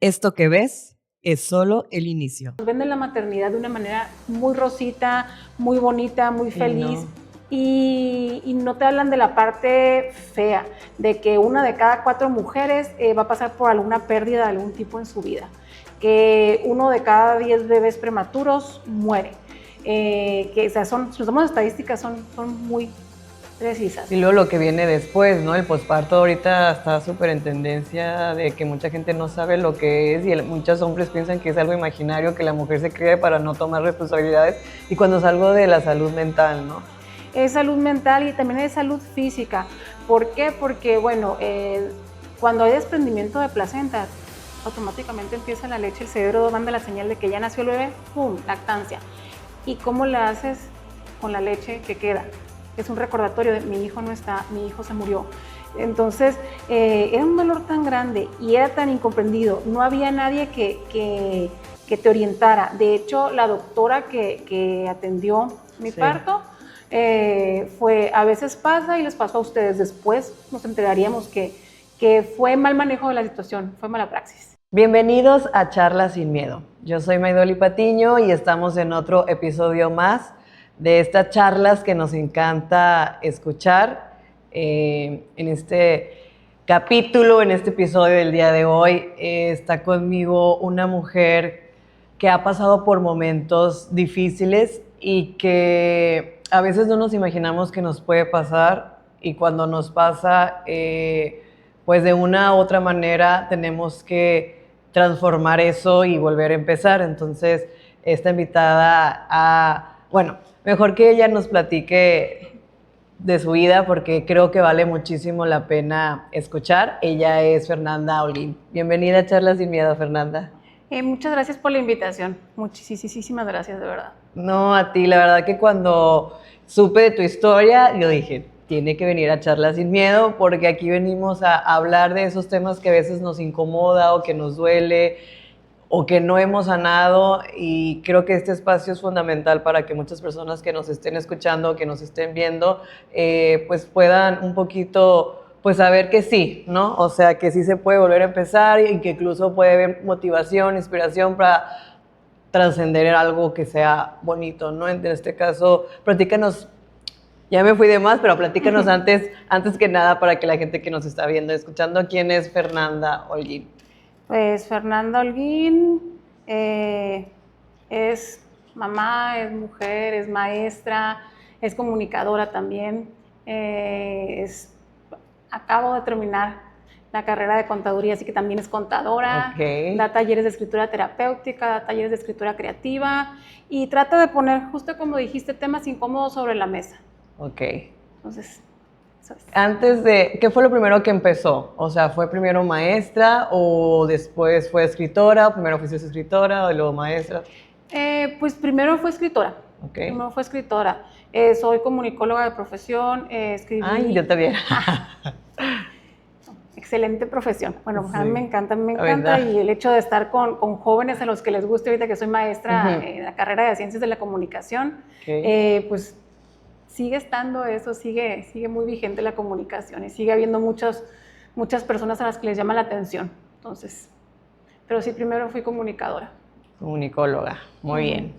Esto que ves es solo el inicio. Nos venden la maternidad de una manera muy rosita, muy bonita, muy feliz. Y no te hablan de la parte fea, de que una de cada 4 mujeres va a pasar por alguna pérdida de algún tipo en su vida, que 1 de cada 10 bebés prematuros muere, que o sea, si nos damos estadísticas son muy precisas. Y luego lo que viene después, ¿no? El posparto ahorita está súper en tendencia de que mucha gente no sabe lo que es y muchos hombres piensan que es algo imaginario, que la mujer se cría para no tomar responsabilidades, y cuando es algo de la salud mental, ¿no? Es salud mental y también es salud física. ¿Por qué? Porque, bueno, cuando hay desprendimiento de placenta, automáticamente empieza la leche, el cerebro manda la señal de que ya nació el bebé, ¡pum!, lactancia. ¿Y cómo le haces con la leche que queda? Es un recordatorio de mi hijo no está, mi hijo se murió. Entonces, era un dolor tan grande y era tan incomprendido, no había nadie que te orientara. De hecho, la doctora que atendió mi parto, fue, a veces pasa y les pasó a ustedes, después nos enteraríamos que fue mal manejo de la situación, fue mala praxis. Bienvenidos a Charlas Sin Miedo. Yo soy Maidoli Patiño y estamos en otro episodio más de estas charlas que nos encanta escuchar. En este capítulo, en este episodio del día de hoy, está conmigo una mujer que ha pasado por momentos difíciles y que a veces no nos imaginamos que nos puede pasar, y cuando nos pasa, pues de una u otra manera tenemos que transformar eso y volver a empezar. Entonces, esta invitada mejor que ella nos platique de su vida, porque creo que vale muchísimo la pena escuchar. Ella es Fernanda Holguín. Bienvenida a Charlas Sin Miedo, Fernanda. Muchas gracias por la invitación, muchísimas gracias, de verdad. No, a ti, la verdad que cuando supe de tu historia, yo dije, tiene que venir a Charlas Sin Miedo, porque aquí venimos a hablar de esos temas que a veces nos incomoda o que nos duele o que no hemos sanado, y creo que este espacio es fundamental para que muchas personas que nos estén escuchando, que nos estén viendo, pues puedan un poquito, pues saber que sí, ¿no? O sea, que sí se puede volver a empezar y que incluso puede haber motivación, inspiración para trascender algo que sea bonito, ¿no? En este caso, platícanos, ya me fui de más, pero platícanos antes que nada, para que la gente que nos está viendo, escuchando, ¿quién es Fernanda Holguín? Pues Fernanda Holguín es mamá, es mujer, es maestra, es comunicadora también. Acabo de terminar la carrera de contaduría, así que también es contadora. Okay. Da talleres de escritura terapéutica, da talleres de escritura creativa y trata de poner, justo como dijiste, temas incómodos sobre la mesa. Ok. Entonces, eso es. Antes de, ¿qué fue lo primero que empezó? O sea, ¿fue primero maestra o después fue escritora? ¿Primero fuiste escritora o luego maestra? Pues primero fue escritora. Okay. Primero fue escritora. Soy comunicóloga de profesión, escribí... Ay, yo también. Excelente profesión. Bueno, sí, a mí me encanta, y el hecho de estar con jóvenes a los que les guste, ahorita que soy maestra en la carrera de Ciencias de la Comunicación, pues sigue estando eso, sigue muy vigente la comunicación y sigue habiendo muchas personas a las que les llama la atención. Entonces, pero sí, primero fui comunicadora. Comunicóloga, muy bien.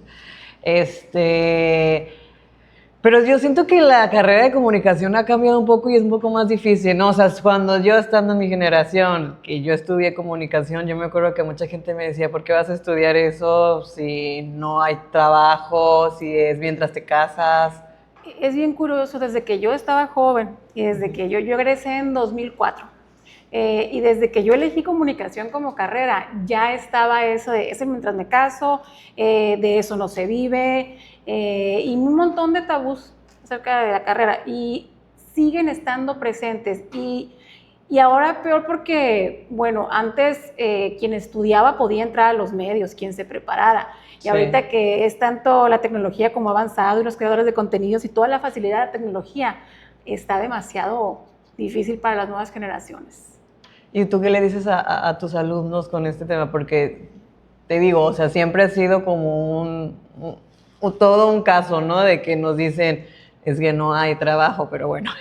Pero yo siento que la carrera de comunicación ha cambiado un poco y es un poco más difícil, ¿no? O sea, cuando yo, estando en mi generación, que yo estudié comunicación, yo me acuerdo que mucha gente me decía, ¿por qué vas a estudiar eso si no hay trabajo, si es mientras te casas? Es bien curioso, desde que yo estaba joven y desde que yo egresé en 2004, y desde que yo elegí comunicación como carrera, ya estaba eso de ese mientras me caso, de eso no se vive, y un montón de tabús acerca de la carrera, y siguen estando presentes, y ahora peor porque, bueno, antes quien estudiaba podía entrar a los medios, quien se preparara, y ahorita que es tanto la tecnología como ha avanzado y los creadores de contenidos y toda la facilidad de la tecnología, está demasiado difícil para las nuevas generaciones. ¿Y tú qué le dices a tus alumnos con este tema? Porque te digo, o sea, siempre ha sido como todo un caso, ¿no? De que nos dicen, es que no hay trabajo, pero bueno.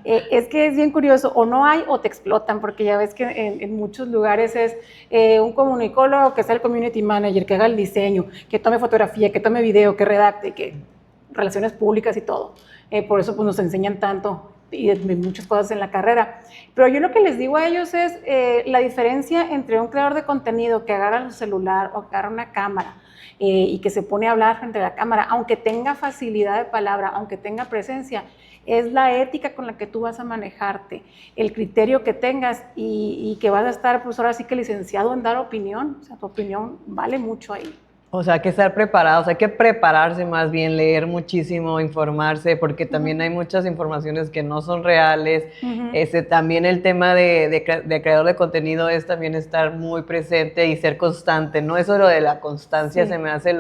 Es que es bien curioso, o no hay o te explotan, porque ya ves que en muchos lugares es un comunicólogo que sea el community manager, que haga el diseño, que tome fotografía, que tome video, que redacte, que relaciones públicas y todo. Por eso pues, nos enseñan tanto y de muchas cosas en la carrera. Pero yo lo que les digo a ellos es la diferencia entre un creador de contenido que agarra su celular o agarra una cámara y que se pone a hablar frente a la cámara, aunque tenga facilidad de palabra, aunque tenga presencia, es la ética con la que tú vas a manejarte, el criterio que tengas y que vas a estar, pues ahora sí que licenciado en dar opinión, o sea, tu opinión vale mucho ahí. O sea, hay que estar preparados, hay que prepararse más bien, leer muchísimo, informarse, porque también hay muchas informaciones que no son reales. También el tema de creador de contenido es también estar muy presente y ser constante, ¿no? Eso lo de la constancia se me hace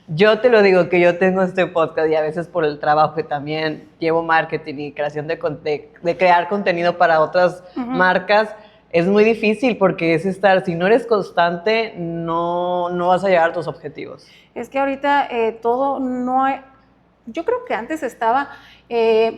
Yo te lo digo que yo tengo este podcast y a veces por el trabajo que también llevo marketing y creación de crear contenido para otras marcas. Es muy difícil porque es si no eres constante, no vas a llegar a tus objetivos. Es que ahorita todo no hay, yo creo que antes estaba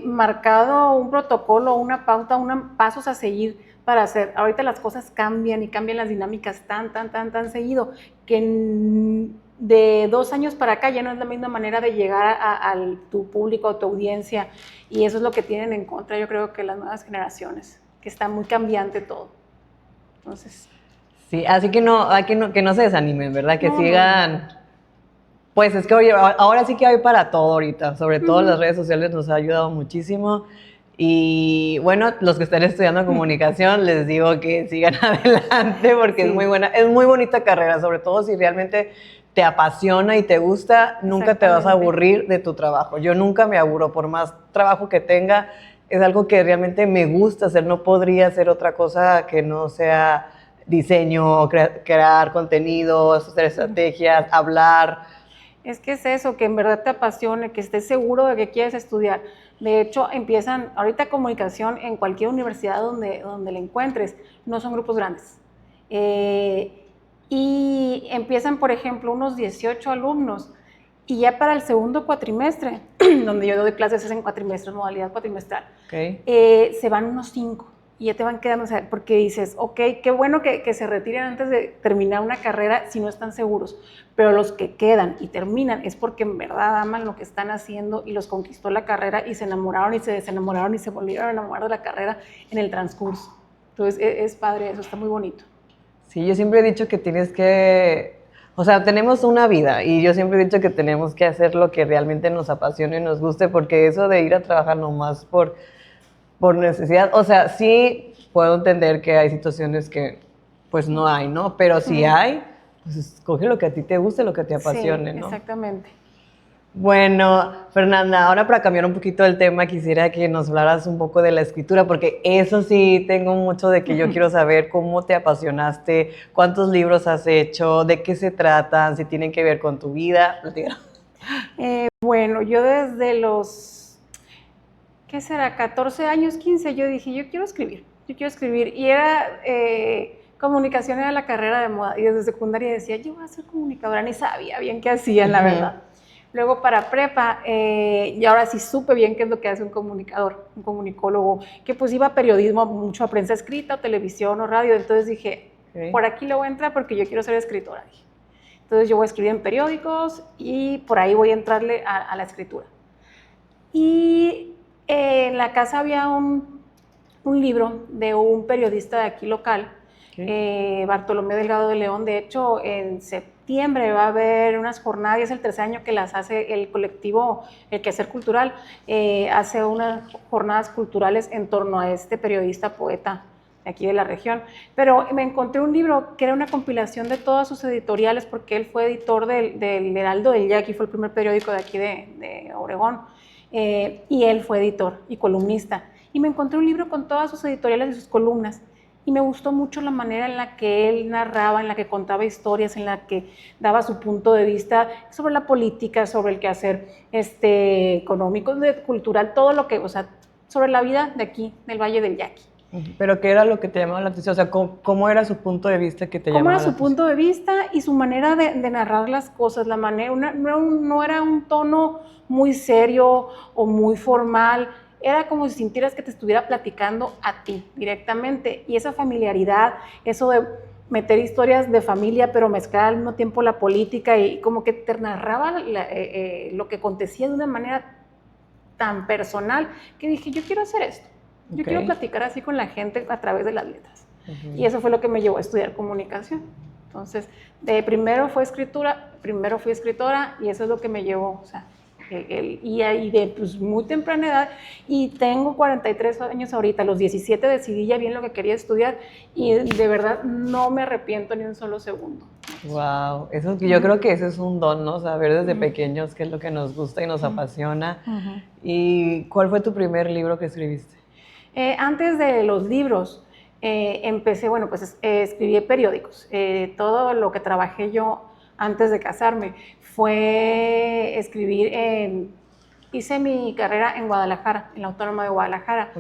marcado un protocolo, una pauta, pasos a seguir para hacer. Ahorita las cosas cambian y cambian las dinámicas tan seguido que de 2 años para acá ya no es la misma manera de llegar a tu público, a tu audiencia, y eso es lo que tienen en contra, yo creo que las nuevas generaciones, que está muy cambiante todo. Entonces, sí, así que que no se desanimen, ¿verdad? Que sigan. No. Pues es que oye, ahora sí que hay para todo ahorita, sobre todo las redes sociales nos ha ayudado muchísimo. Y bueno, los que están estudiando comunicación, les digo que sigan adelante porque es muy buena, es muy bonita carrera, sobre todo si realmente te apasiona y te gusta, nunca te vas a aburrir de tu trabajo. Yo nunca me aburro, por más trabajo que tenga, es algo que realmente me gusta hacer, no podría hacer otra cosa que no sea diseño, crear contenidos, hacer estrategias, hablar. Es que es eso, que en verdad te apasione, que estés seguro de que quieres estudiar. De hecho, empiezan, ahorita comunicación en cualquier universidad donde la encuentres, no son grupos grandes. Y empiezan, por ejemplo, unos 18 alumnos, y ya para el segundo cuatrimestre, donde yo doy clases es en cuatrimestres, modalidad cuatrimestral, se van unos 5 y ya te van quedando, o sea, porque dices, ok, qué bueno que se retiren antes de terminar una carrera si no están seguros, pero los que quedan y terminan es porque en verdad aman lo que están haciendo y los conquistó la carrera y se enamoraron y se desenamoraron y se volvieron a enamorar de la carrera en el transcurso. Entonces es padre, eso está muy bonito. Sí, yo siempre he dicho que tienes que, o sea, tenemos una vida y yo siempre he dicho que tenemos que hacer lo que realmente nos apasione y nos guste, porque eso de ir a trabajar nomás por necesidad, o sea, sí puedo entender que hay situaciones que pues no hay, ¿no? Pero si hay, pues escoge lo que a ti te guste, lo que te apasione, sí, ¿no? Exactamente. Bueno, Fernanda, ahora para cambiar un poquito el tema, quisiera que nos hablaras un poco de la escritura, porque eso sí tengo mucho de que yo quiero saber cómo te apasionaste, cuántos libros has hecho, de qué se tratan, si tienen que ver con tu vida. Bueno, yo desde los, ¿qué será? 14 años, 15, yo dije, yo quiero escribir, y era, comunicación era la carrera de moda, y desde secundaria decía, yo voy a ser comunicadora, ni sabía bien qué hacía, la verdad. Luego para prepa, y ahora sí supe bien qué es lo que hace un comunicador, un comunicólogo, que pues iba a periodismo, mucho a prensa escrita, o televisión o radio, entonces dije, por aquí le voy a entrar porque yo quiero ser escritora. Entonces yo voy a escribir en periódicos y por ahí voy a entrarle a la escritura. Y en la casa había un libro de un periodista de aquí local, Bartolomé Delgado de León. De hecho, en septiembre va a haber unas jornadas, y es el 3er año que las hace el colectivo El Quehacer Cultural, hace unas jornadas culturales en torno a este periodista, poeta de aquí de la región. Pero me encontré un libro que era una compilación de todas sus editoriales, porque él fue editor del Heraldo del Yaqui, fue el primer periódico de aquí de Obregón, y él fue editor y columnista. Y me encontré un libro con todas sus editoriales y sus columnas, y me gustó mucho la manera en la que él narraba, en la que contaba historias, en la que daba su punto de vista sobre la política, sobre el quehacer económico, cultural, todo lo que, o sea, sobre la vida de aquí, del Valle del Yaqui. ¿Pero qué era lo que te llamaba la atención? O sea, ¿cómo era su punto de vista que te ¿Cómo llamaba era la su punto de vista y su manera de narrar las cosas? La manera, no era un tono muy serio o muy formal, era como si sintieras que te estuviera platicando a ti directamente. Y esa familiaridad, eso de meter historias de familia, pero mezclar al mismo tiempo la política y como que te narraba lo que acontecía de una manera tan personal que dije, yo quiero hacer esto. Yo quiero platicar así con la gente a través de las letras. Y eso fue lo que me llevó a estudiar comunicación. Entonces, primero fui escritora y eso es lo que me llevó, o sea, y ahí de pues, muy temprana edad, y tengo 43 años ahorita, a los 17 decidí ya bien lo que quería estudiar y de verdad no me arrepiento ni un solo segundo. Wow, eso, yo creo que ese es un don, ¿no? Saber desde pequeños qué es lo que nos gusta y nos apasiona. ¿Y cuál fue tu primer libro que escribiste? Antes de los libros, empecé, bueno, pues escribí periódicos. Todo lo que trabajé yo antes de casarme fue escribir. Hice mi carrera en Guadalajara, en la Autónoma de Guadalajara,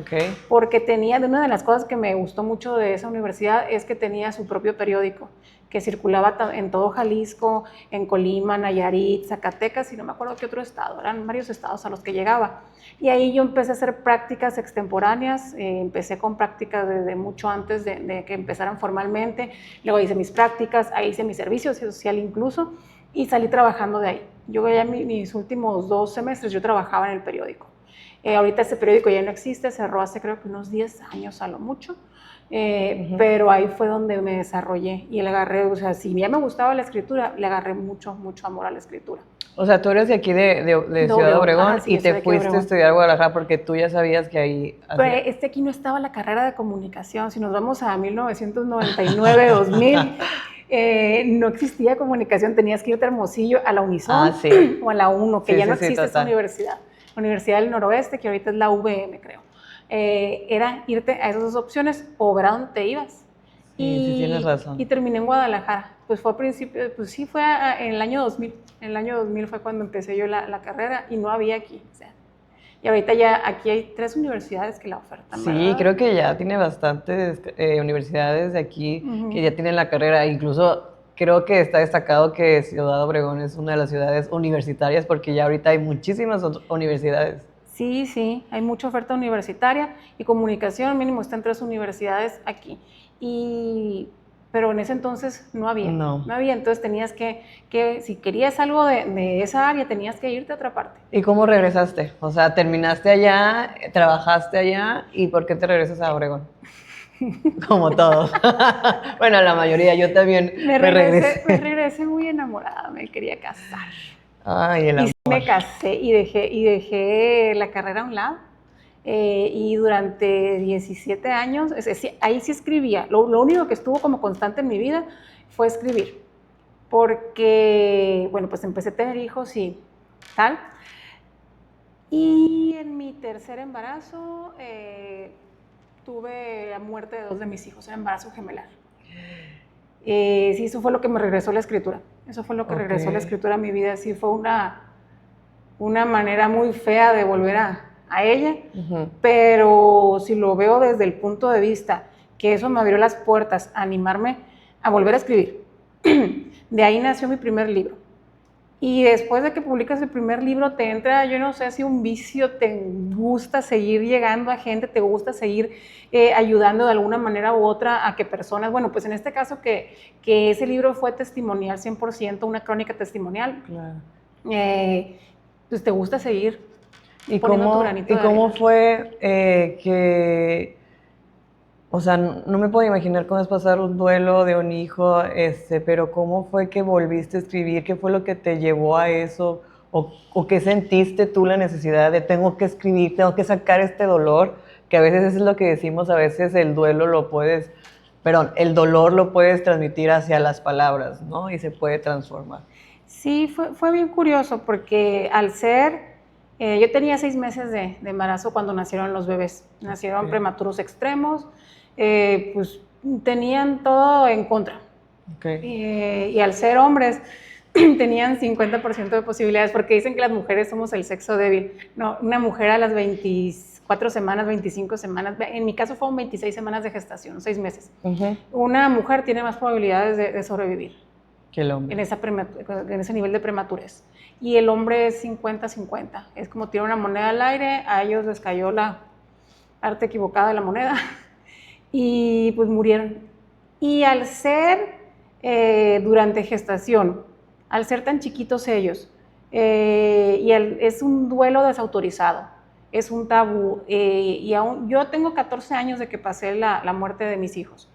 porque una de las cosas que me gustó mucho de esa universidad es que tenía su propio periódico, que circulaba en todo Jalisco, en Colima, Nayarit, Zacatecas y no me acuerdo qué otro estado, eran varios estados a los que llegaba. Y ahí yo empecé a hacer prácticas extemporáneas, empecé con prácticas desde mucho antes de que empezaran formalmente, luego hice mis prácticas, ahí hice mi servicio social incluso, y salí trabajando de ahí. Yo ya mis últimos 2 semestres yo trabajaba en el periódico. Ahorita ese periódico ya no existe, cerró hace creo que unos 10 años a lo mucho, pero ahí fue donde me desarrollé y le agarré, o sea, si ya me gustaba la escritura, le agarré mucho, mucho amor a la escritura. O sea, tú eres de aquí de Ciudad Obregón sí, y te fuiste a estudiar a Guadalajara porque tú ya sabías que ahí... Pero aquí no estaba la carrera de comunicación, si nos vamos a 1999, 2000... no existía comunicación, tenías que irte a Hermosillo, a la Unison o a la UNO, que ya no existe esa universidad. La Universidad del Noroeste, que ahorita es la VM, creo. Era irte a esas 2 opciones o ver a dónde te ibas. Sí, tienes razón. Y terminé en Guadalajara. Pues fue a principio, pues sí, fue en el año 2000. En el año 2000 fue cuando empecé yo la carrera y no había aquí. O sea, y ahorita ya aquí hay 3 universidades que la ofertan, sí, ¿verdad? creo que ya tiene bastantes universidades de aquí que ya tienen la carrera. Incluso creo que está destacado que Ciudad Obregón es una de las ciudades universitarias porque ya ahorita hay muchísimas universidades. Sí, sí, hay mucha oferta universitaria y comunicación mínimo está en 3 universidades aquí. Pero en ese entonces no había. No había, entonces tenías que si querías algo de esa área, tenías que irte a otra parte. ¿Y cómo regresaste? O sea, terminaste allá, trabajaste allá, ¿y por qué te regresas a Obregón? Como todos. Bueno, la mayoría, yo también me regresé. Me regresé muy enamorada, me quería casar. Ay, el amor. Y me casé y dejé la carrera a un lado. Y durante 17 años, ahí sí escribía. Lo único que estuvo como constante en mi vida fue escribir. Porque, bueno, pues empecé a tener hijos y tal. Y en mi tercer embarazo tuve la muerte de 2 de mis hijos, era embarazo gemelar. Sí, eso fue lo que me regresó a la escritura. Eso fue lo que regresó a la escritura a mi vida. Sí, fue una manera muy fea de volver a ella, pero si lo veo desde el punto de vista que eso me abrió las puertas a animarme a volver a escribir. De ahí nació mi primer libro. Y después de que publicas el primer libro te entra, yo no sé si un vicio, te gusta seguir llegando a gente, te gusta seguir ayudando de alguna manera u otra a que personas, bueno, pues en este caso que ese libro fue testimonial 100%, una crónica testimonial, claro. Pues te gusta seguir. ¿Y cómo fue que, o sea, no me puedo imaginar cómo es pasar un duelo de un hijo, pero cómo fue que volviste a escribir? ¿Qué fue lo que te llevó a eso? ¿O qué sentiste tú la necesidad de tengo que escribir, tengo que sacar este dolor? Que a veces es lo que decimos, a veces el dolor lo puedes transmitir hacia las palabras, ¿no? Y se puede transformar. Sí, fue bien curioso porque al ser... yo tenía 6 meses de embarazo cuando nacieron los bebés. Nacieron prematuros extremos, pues tenían todo en contra. Y al ser hombres, tenían 50% de posibilidades, porque dicen que las mujeres somos el sexo débil. No, una mujer a las 24 semanas, 25 semanas, en mi caso fueron 26 semanas de gestación, 6 meses. Una mujer tiene más probabilidades de sobrevivir que el hombre. En ese nivel de prematurez. Y el hombre es 50-50. Es como tirar una moneda al aire, a ellos les cayó la parte equivocada de la moneda y pues murieron. Y al ser durante gestación, al ser tan chiquitos ellos, es un duelo desautorizado, es un tabú. Y aún, yo tengo 14 años de que pasé la muerte de mis hijos.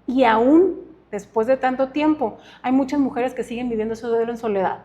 Y aún después de tanto tiempo, hay muchas mujeres que siguen viviendo ese duelo en soledad.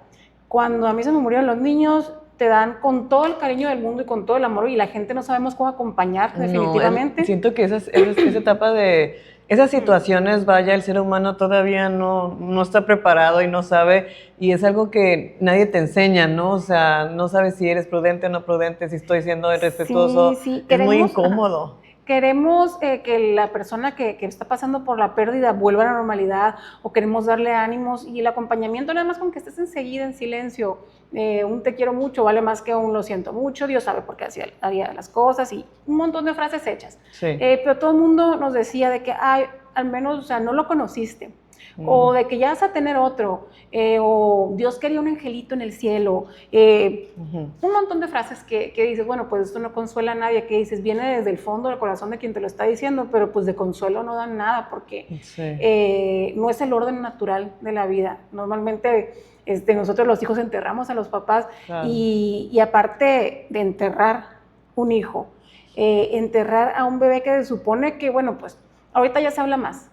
Cuando a mí se me murieron los niños, te dan con todo el cariño del mundo y con todo el amor, y la gente no sabemos cómo acompañar definitivamente. Siento que esa etapa de esas situaciones, vaya, el ser humano todavía no está preparado y no sabe, y es algo que nadie te enseña, ¿no? O sea, no sabes si eres prudente o no prudente, si estoy siendo irrespetuoso. Sí, es muy incómodo. Queremos que la persona que está pasando por la pérdida vuelva a la normalidad, o queremos darle ánimos, y el acompañamiento, nada más con que estés enseguida en silencio, un te quiero mucho vale más que un lo siento mucho, Dios sabe por qué haría las cosas, y un montón de frases hechas. Pero todo el mundo nos decía de que, ay, al menos, o sea, no lo conociste, o de que ya vas a tener otro, o Dios quería un angelito en el cielo, un montón de frases que dices, bueno, pues esto no consuela a nadie, que dices, viene desde el fondo del corazón de quien te lo está diciendo, pero pues de consuelo no dan nada, porque no es el orden natural de la vida. Normalmente nosotros los hijos enterramos a los papás, y aparte de enterrar un hijo, enterrar a un bebé que se supone que, bueno, pues ahorita ya se habla más,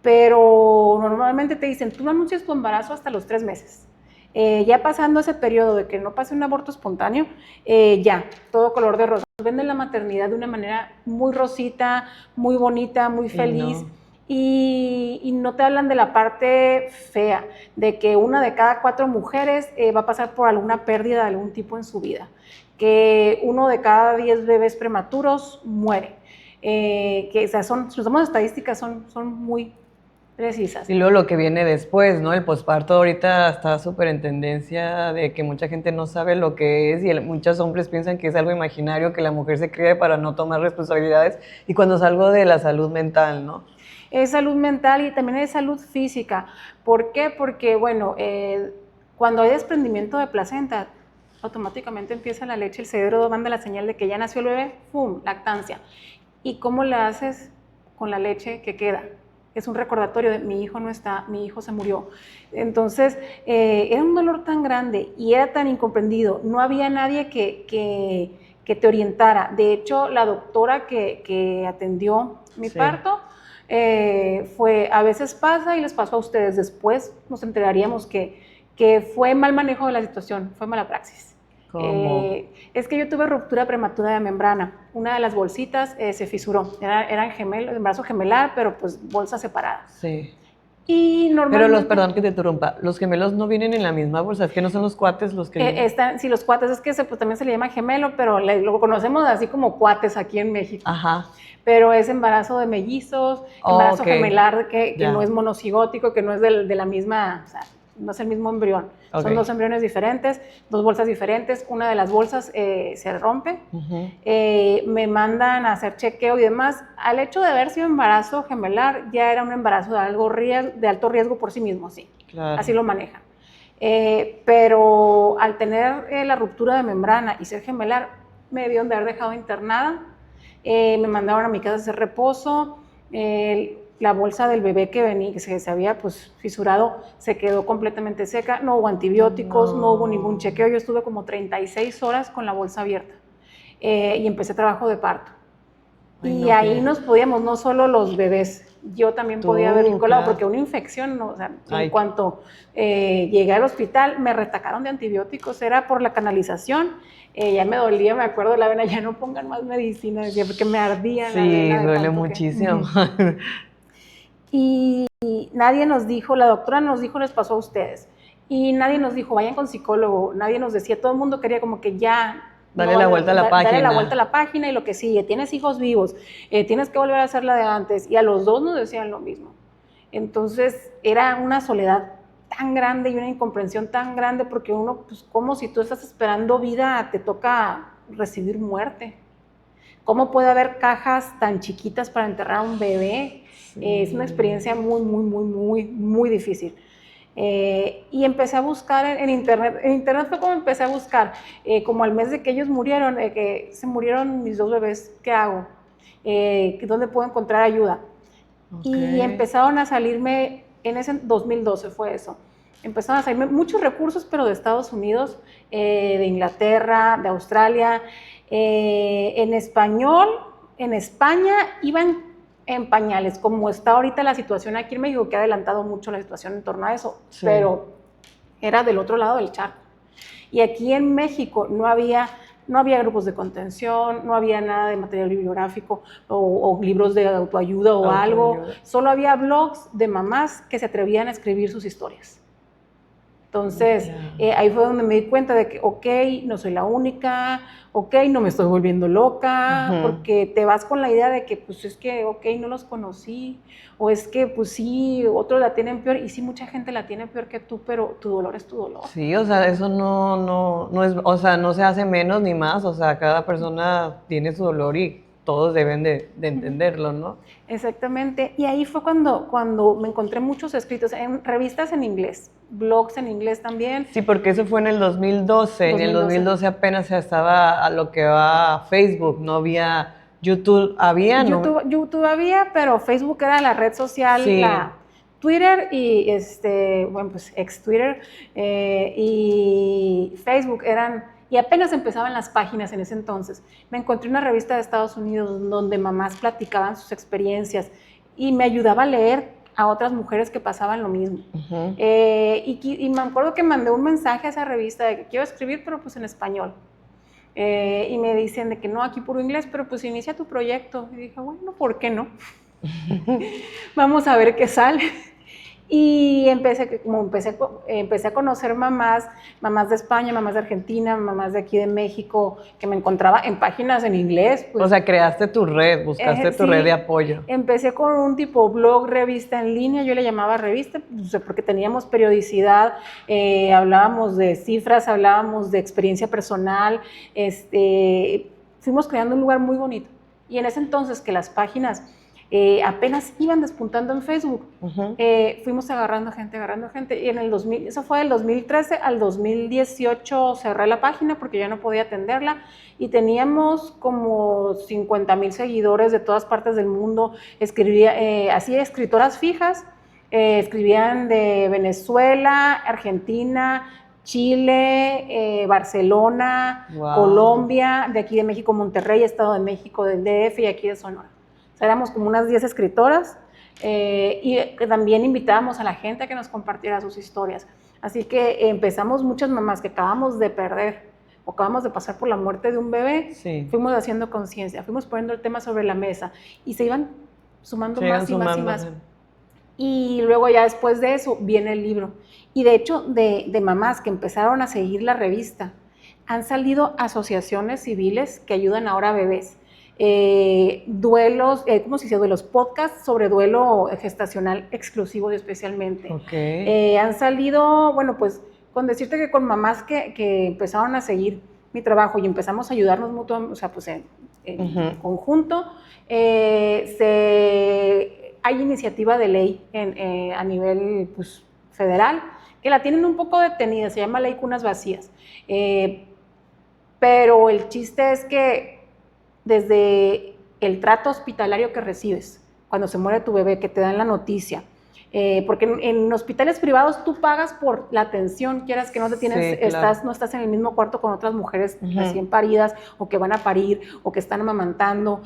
pero normalmente te dicen, tú no anuncias tu embarazo hasta los 3 meses. Ya pasando ese periodo de que no pase un aborto espontáneo, ya, todo color de rosa. Nos venden la maternidad de una manera muy rosita, muy bonita, muy feliz, y no te hablan de la parte fea, de que 1 de cada 4 mujeres va a pasar por alguna pérdida de algún tipo en su vida, que 1 de cada 10 bebés prematuros muere. Que, o sea, si nos damos estadísticas, son muy precisas. Y luego lo que viene después, ¿no? El posparto ahorita está súper en tendencia de que mucha gente no sabe lo que es, y muchos hombres piensan que es algo imaginario, que la mujer se cría para no tomar responsabilidades, y cuando es algo de la salud mental, ¿no? Es salud mental y también es salud física. ¿Por qué? Porque, bueno, cuando hay desprendimiento de placenta, automáticamente empieza la leche, el cerebro manda la señal de que ya nació el bebé, ¡pum!, lactancia. ¿Y cómo le haces con la leche que queda? Es un recordatorio de mi hijo no está, mi hijo se murió. Entonces, era un dolor tan grande y era tan incomprendido. No había nadie que te orientara. De hecho, la doctora que atendió mi parto fue, a veces pasa y les pasó a ustedes. Después nos enteraríamos que fue mal manejo de la situación, fue mala praxis. Es que yo tuve ruptura prematura de membrana. Una de las bolsitas se fisuró. Eran gemelos, embarazo gemelar, pero pues bolsas separadas. Sí. Y normalmente... Pero perdón que te interrumpa, los gemelos no vienen en la misma bolsa, es que no son los cuates los que... sí, los cuates, es que pues, también se le llama gemelo, pero lo conocemos así como cuates aquí en México. Ajá. Pero es embarazo de mellizos, embarazo gemelar que no es monocigótico, que no es de la misma... O sea, no es el mismo embrión, son 2 embriones diferentes, 2 bolsas diferentes. Una de las bolsas se rompe, me mandan a hacer chequeo y demás. Al hecho de haber sido embarazo gemelar, ya era un embarazo de alto riesgo por sí mismo, sí, claro. Así lo manejan. Pero al tener la ruptura de membrana y ser gemelar, me debieron de haber dejado internada, me mandaron a mi casa a hacer reposo. La bolsa del bebé que se había pues fisurado se quedó completamente seca, no hubo antibióticos, no hubo ningún chequeo. Yo estuve como 36 horas con la bolsa abierta y empecé trabajo de parto. Y ahí nos podíamos, no solo los bebés, yo también podía haber colado, porque una infección, no, o sea, en cuanto llegué al hospital, me retacaron de antibióticos, era por la canalización. Ya me dolía, me acuerdo de la vena, ya no pongan más medicina, decía, porque me ardía la vena. Sí, duele muchísimo. Y nadie nos dijo, la doctora nos dijo, les pasó a ustedes. Y nadie nos dijo, vayan con psicólogo, nadie nos decía, todo el mundo quería como que ya... Dale la vuelta a la página. Dale la vuelta a la página y lo que sigue, tienes hijos vivos, tienes que volver a hacer la de antes. Y a los 2 nos decían lo mismo. Entonces era una soledad tan grande y una incomprensión tan grande, porque uno, pues como si tú estás esperando vida, te toca recibir muerte. ¿Cómo puede haber cajas tan chiquitas para enterrar a un bebé? Es una experiencia muy difícil. Y empecé a buscar en internet. En internet fue como empecé a buscar, como al mes de que ellos murieron, que se murieron mis 2 bebés, ¿qué hago? ¿Dónde puedo encontrar ayuda? Y empezaron a salirme, en ese 2012 fue eso, empezaron a salirme muchos recursos, pero de Estados Unidos, de Inglaterra, de Australia, en español, en España iban en pañales, como está ahorita la situación aquí en México, que ha adelantado mucho la situación en torno a eso, pero era del otro lado del charco. Y aquí en México no había grupos de contención, no había nada de material bibliográfico o libros de autoayuda o algo, solo había blogs de mamás que se atrevían a escribir sus historias. Entonces, ahí fue donde me di cuenta de que, ok, no soy la única, ok, no me estoy volviendo loca, porque te vas con la idea de que, pues es que, ok, no los conocí, o es que, pues sí, otros la tienen peor, y sí, mucha gente la tiene peor que tú, pero tu dolor es tu dolor. Sí, o sea, eso no es, o sea, no se hace menos ni más, o sea, cada persona tiene su dolor y todos deben de entenderlo, ¿no? Exactamente, y ahí fue cuando me encontré muchos escritos en revistas en inglés, blogs en inglés también. Sí, porque eso fue en el 2012. En el 2012 apenas estaba a lo que va Facebook, no había YouTube, YouTube había, pero Facebook era la red social, sí. Twitter y bueno, pues ex Twitter y Facebook eran, y apenas empezaban las páginas en ese entonces. Me encontré una revista de Estados Unidos donde mamás platicaban sus experiencias y me ayudaba a leer a otras mujeres que pasaban lo mismo. Y me acuerdo que mandé un mensaje a esa revista de que quiero escribir, pero pues en español. Y me dicen de que no, aquí puro inglés, pero pues inicia tu proyecto. Y dije, bueno, ¿por qué no? Vamos a ver qué sale. Y empecé a conocer mamás de España, mamás de Argentina, mamás de aquí de México, que me encontraba en páginas en inglés. Pues, o sea, creaste tu red, buscaste tu red de apoyo. Empecé con un tipo blog, revista en línea, yo le llamaba revista, pues, porque teníamos periodicidad, hablábamos de cifras, hablábamos de experiencia personal, fuimos creando un lugar muy bonito. Y en ese entonces que las páginas apenas iban despuntando en Facebook, fuimos agarrando gente, y en el 2000, eso fue del 2013 al 2018 cerré la página porque ya no podía atenderla, y teníamos como 50,000 seguidores de todas partes del mundo. Así escritoras fijas, escribían de Venezuela, Argentina, Chile, Barcelona, Colombia, de aquí de México, Monterrey, Estado de México, del DF y aquí de Sonora. O sea, éramos como unas 10 escritoras y también invitábamos a la gente a que nos compartiera sus historias. Así que empezamos muchas mamás que acabamos de perder o acabamos de pasar por la muerte de un bebé, fuimos haciendo conciencia, fuimos poniendo el tema sobre la mesa y se iban sumando más y más. Y luego ya después de eso viene el libro. Y de hecho, de mamás que empezaron a seguir la revista, han salido asociaciones civiles que ayudan ahora a bebés. Duelos, ¿cómo se dice? Duelos, podcasts sobre duelo gestacional exclusivo y especialmente. Han salido, bueno, pues con decirte que con mamás que empezaron a seguir mi trabajo y empezamos a ayudarnos mutuamente, o sea, pues en conjunto, hay iniciativa de ley a nivel pues, federal que la tienen un poco detenida, se llama Ley Cunas Vacías. Pero el chiste es que desde el trato hospitalario que recibes, cuando se muere tu bebé, que te dan la noticia, porque en hospitales privados tú pagas por la atención, quieras que no te tienes, claro. No estás en el mismo cuarto con otras mujeres recién paridas, o que van a parir, o que están amamantando,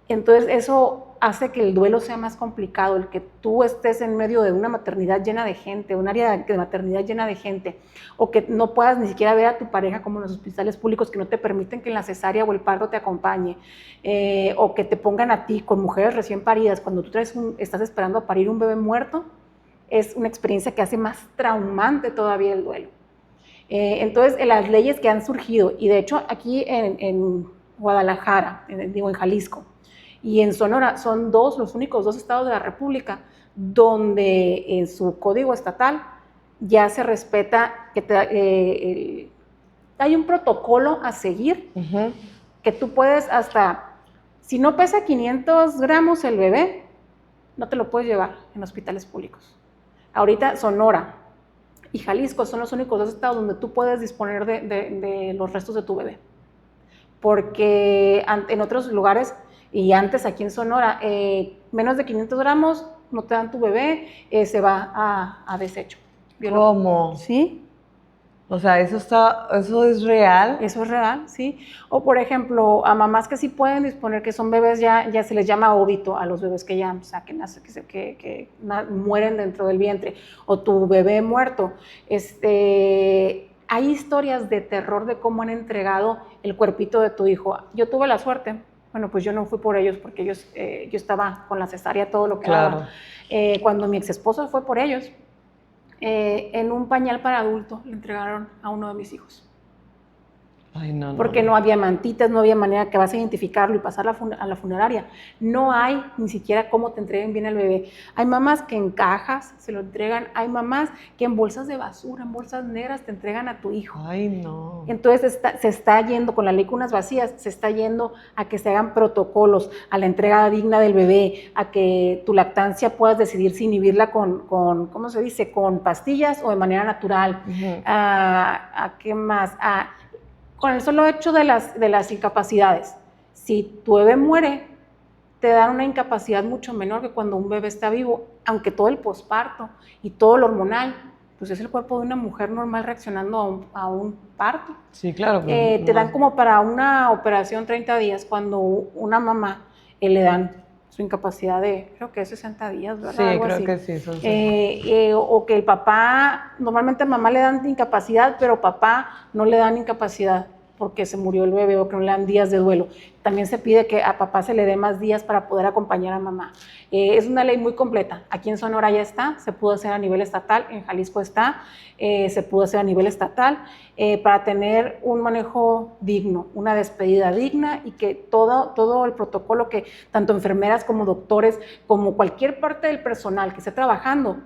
entonces eso hace que el duelo sea más complicado, el que tú estés en medio de una maternidad llena de gente, un área de maternidad llena de gente, o que no puedas ni siquiera ver a tu pareja como en los hospitales públicos que no te permiten que en la cesárea o el parto te acompañe, o que te pongan a ti con mujeres recién paridas cuando tú estás esperando a parir un bebé muerto, es una experiencia que hace más traumante todavía el duelo. Entonces, las leyes que han surgido, y de hecho aquí en Guadalajara, en Jalisco, y en Sonora son los únicos 2 estados de la República donde en su código estatal ya se respeta que hay un protocolo a seguir, que tú puedes hasta, si no pesa 500 gramos el bebé, no te lo puedes llevar en hospitales públicos. Ahorita Sonora y Jalisco son los únicos 2 estados donde tú puedes disponer de los restos de tu bebé. Porque en otros lugares, y antes aquí en Sonora, menos de 500 gramos no te dan tu bebé, se va a desecho. ¿Cómo? Sí. O sea, ¿eso es real? Eso es real, sí. O por ejemplo, a mamás que sí pueden disponer, que son bebés, ya se les llama óbito a los bebés que ya que mueren dentro del vientre, o tu bebé muerto. Hay historias de terror de cómo han entregado el cuerpito de tu hijo. Yo tuve la suerte, bueno, pues yo no fui por ellos porque yo estaba con la cesárea, todo lo que daba. Cuando mi ex esposo fue por ellos, en un pañal para adulto le entregaron a uno de mis hijos. Ay, no, porque no había mantitas, no había manera que vas a identificarlo y pasar a la funeraria. No hay ni siquiera cómo te entreguen bien al bebé. Hay mamás que en cajas se lo entregan, hay mamás que en bolsas de basura, en bolsas negras te entregan a tu hijo. Ay, no. Entonces se está yendo, con la ley Cunas Vacías, se está yendo a que se hagan protocolos, a la entrega digna del bebé, a que tu lactancia puedas decidir si inhibirla con ¿cómo se dice?, con pastillas o de manera natural. ¿A qué más? Con el solo hecho de las incapacidades. Si tu bebé muere, te dan una incapacidad mucho menor que cuando un bebé está vivo, aunque todo el posparto y todo lo hormonal, pues es el cuerpo de una mujer normal reaccionando a un parto. Sí, claro. Te dan como para una operación 30 días, cuando una mamá le dan su incapacidad de, creo que es 60 días, ¿verdad? Sí, algo creo así. que sí. Son o que el papá, normalmente a mamá le dan incapacidad, pero papá no le dan incapacidad porque se murió el bebé o que no le dan días de duelo. También se pide que a papá se le dé más días para poder acompañar a mamá. Es una ley muy completa. Aquí en Sonora ya está, se pudo hacer a nivel estatal, en Jalisco está, se pudo hacer a nivel estatal, para tener un manejo digno, una despedida digna y que todo el protocolo que tanto enfermeras como doctores, como cualquier parte del personal que esté trabajando,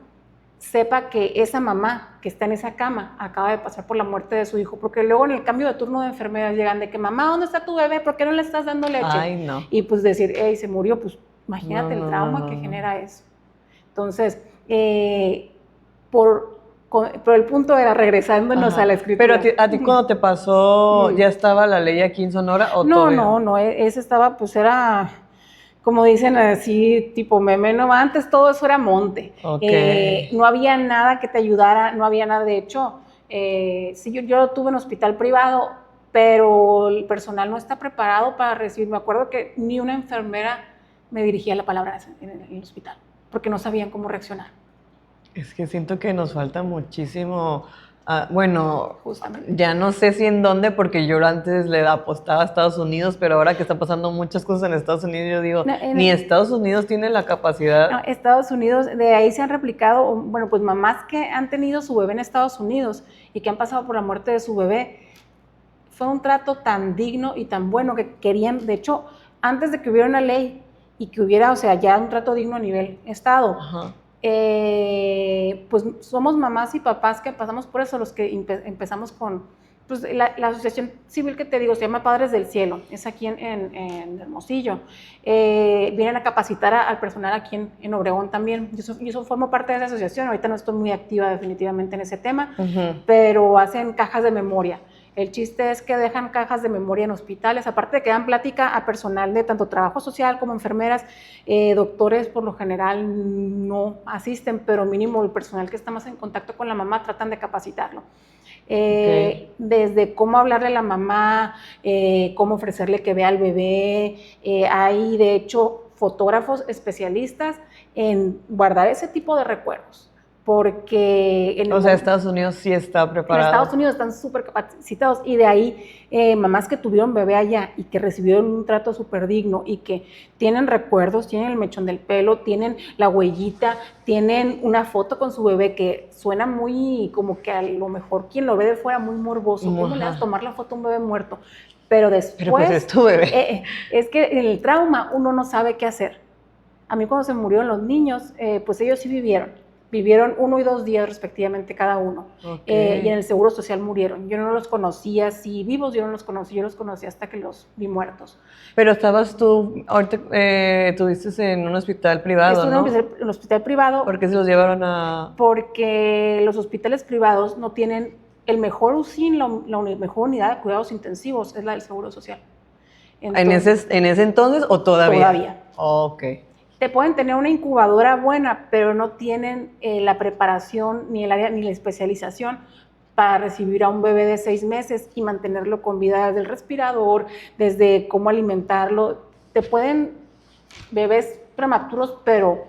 sepa que esa mamá que está en esa cama acaba de pasar por la muerte de su hijo, porque luego en el cambio de turno de enfermeras llegan de que, mamá, ¿dónde está tu bebé? ¿Por qué no le estás dando leche? Ay, no. Y pues decir, hey, se murió, pues imagínate el trauma que genera eso. Entonces, por el punto era regresándonos a la escritura. Pero a ti cuando te pasó, ¿ya estaba la ley aquí en Sonora o todavía? No, ese estaba, pues era, como dicen así, tipo meme, no, antes todo eso era monte. Okay. No había nada que te ayudara, no había nada. De hecho, sí, yo tuve un hospital privado, pero el personal no está preparado para recibir. Me acuerdo que ni una enfermera me dirigía la palabra en el hospital, porque no sabían cómo reaccionar. Es que siento que nos falta muchísimo. Bueno, justamente. Ya no sé si en dónde, porque yo antes le apostaba a Estados Unidos, pero ahora que están pasando muchas cosas en Estados Unidos, yo digo, ni Estados Unidos tiene la capacidad. No, Estados Unidos, de ahí se han replicado, bueno, pues mamás que han tenido su bebé en Estados Unidos y que han pasado por la muerte de su bebé, fue un trato tan digno y tan bueno que querían, de hecho, antes de que hubiera una ley y que hubiera, o sea, ya un trato digno a nivel estado, pues somos mamás y papás que pasamos por eso, los que empezamos con, pues la asociación civil que te digo, se llama Padres del Cielo, es aquí en Hermosillo. Vienen a capacitar al personal aquí en Obregón también. Yo formo parte de esa asociación, ahorita no estoy muy activa definitivamente en ese tema, pero hacen cajas de memoria. El chiste es que dejan cajas de memoria en hospitales, aparte de que dan plática a personal de tanto trabajo social como enfermeras. Doctores por lo general no asisten, pero mínimo el personal que está más en contacto con la mamá tratan de capacitarlo. Desde cómo hablarle a la mamá, cómo ofrecerle que vea al bebé. Hay de hecho fotógrafos especialistas en guardar ese tipo de recuerdos. Porque Estados Unidos sí está preparado. En Estados Unidos están súper capacitados y de ahí mamás que tuvieron bebé allá y que recibieron un trato súper digno y que tienen recuerdos, tienen el mechón del pelo, tienen la huellita, tienen una foto con su bebé que suena muy como que a lo mejor quien lo ve de fuera muy morboso. ¿Cómo le vas a tomar la foto a un bebé muerto? Pero después, pues es tu bebé. Es que en el trauma uno no sabe qué hacer. A mí cuando se murieron los niños, pues ellos sí vivieron 1 y 2 días respectivamente cada uno, Okay. y en el Seguro Social murieron. Yo no los conocía, si vivos yo no los conocí, yo los conocí hasta que los vi muertos. Pero estabas tú, ahorita estuviste en un hospital privado, Estuve ¿no? en un hospital privado. ¿Por qué se los llevaron a...? Porque los hospitales privados no tienen el mejor UCI, la mejor unidad de cuidados intensivos, es la del Seguro Social. Entonces, ¿En ese entonces o todavía? Todavía. Ok. Te pueden tener una incubadora buena, pero no tienen la preparación ni el área ni la especialización para recibir a un bebé de 6 meses y mantenerlo con vida desde el respirador, desde cómo alimentarlo. Te pueden bebés prematuros, pero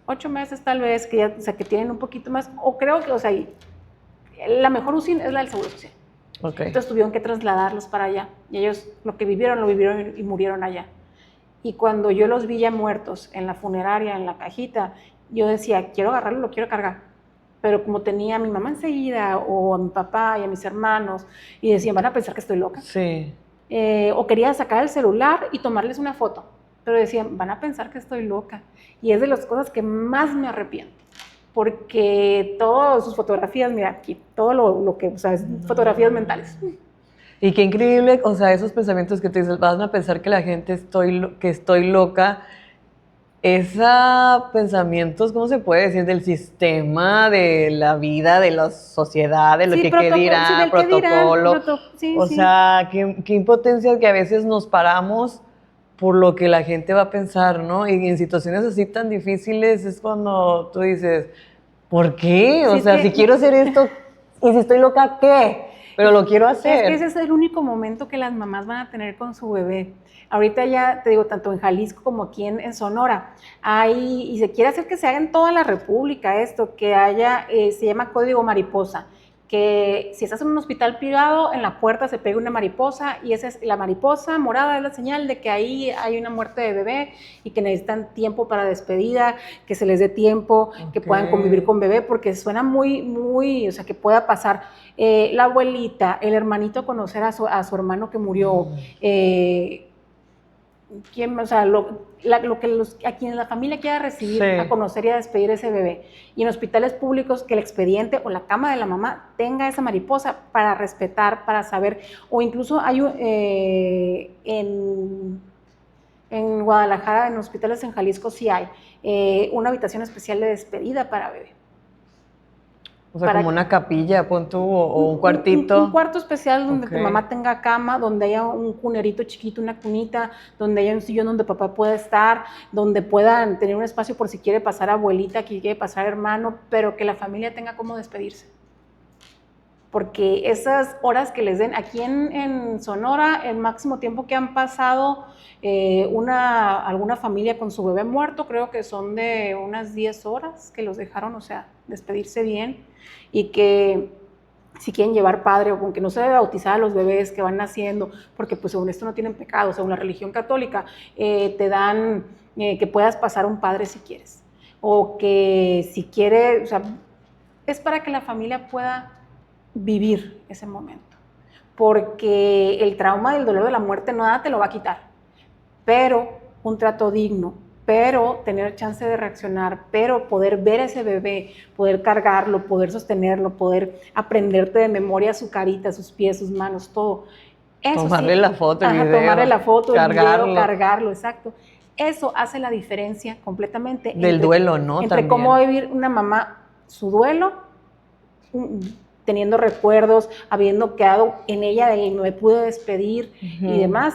8 meses tal vez, que ya, o sea, que tienen un poquito más, o creo que, o sea, la mejor UCI es la del Seguro Social. Okay. Entonces tuvieron que trasladarlos para allá, y ellos lo vivieron y murieron allá. Y cuando yo los vi ya muertos en la funeraria, en la cajita, yo decía, quiero agarrarlo, lo quiero cargar. Pero como tenía a mi mamá enseguida, o a mi papá y a mis hermanos, y decían, van a pensar que estoy loca. Sí. O quería sacar el celular y tomarles una foto, pero decían, van a pensar que estoy loca. Y es de las cosas que más me arrepiento, porque todas sus fotografías, mira aquí, todo lo que, o sea, es fotografías mentales. Y qué increíble, o sea, esos pensamientos que te dices, van a pensar que la gente que estoy loca. Esos pensamientos, ¿cómo se puede decir? Del sistema, de la vida, de la sociedad, de lo Sí, que protocolo, dirá, sí, del qué protocolo. dirán, sí, O sí. sea, qué impotencia que a veces nos paramos por lo que la gente va a pensar, ¿no? Y en situaciones así tan difíciles es cuando tú dices, ¿por qué? O Sí, sea, si quiero hacer esto, y si estoy loca, ¿qué? Pero lo quiero hacer. Es que ese es el único momento que las mamás van a tener con su bebé. Ahorita ya, te digo, tanto en Jalisco como aquí en Sonora, hay, y se quiere hacer que se haga en toda la República esto, que haya, se llama código mariposa, que si estás en un hospital privado, en la puerta se pega una mariposa, y esa es la mariposa morada, es la señal de que ahí hay una muerte de bebé y que necesitan tiempo para despedida, que se les dé tiempo, que puedan convivir con bebé, porque suena muy, o sea, que pueda pasar la abuelita, el hermanito conocer a su hermano que murió, o sea, a quienes la familia quiera recibir, sí, a conocer y a despedir a ese bebé. Y en hospitales públicos que el expediente o la cama de la mamá tenga esa mariposa para respetar, para saber, o incluso hay en Guadalajara, en hospitales en Jalisco sí hay una habitación especial de despedida para bebé. O sea, como una capilla, pon tú, o un cuartito. Un cuarto especial donde tu mamá tenga cama, donde haya un cunerito chiquito, una cunita, donde haya un sillón donde papá pueda estar, donde puedan tener un espacio por si quiere pasar abuelita, que quiere pasar hermano, pero que la familia tenga cómo despedirse. Porque esas horas que les den, aquí en Sonora, el máximo tiempo que han pasado alguna familia con su bebé muerto, creo que son de unas 10 horas que los dejaron, o sea, despedirse bien, y que si quieren llevar padre, o aunque no se debe bautizar a los bebés que van naciendo, porque pues según esto no tienen pecado, según la religión católica, te dan que puedas pasar un padre si quieres, o que si quiere, o sea, es para que la familia pueda vivir ese momento, porque el trauma del dolor de la muerte nada te lo va a quitar, pero un trato digno, pero tener chance de reaccionar, pero poder ver a ese bebé, poder cargarlo, poder sostenerlo, poder aprenderte de memoria su carita, sus pies, sus manos, todo. Eso tomarle sí, la foto, el video, tomarle la foto, cargarlo. El video, cargarlo, exacto. Eso hace la diferencia completamente. Del duelo, ¿no? Entre también. Cómo va a vivir una mamá su duelo, teniendo recuerdos, habiendo quedado en ella de me pude despedir y demás,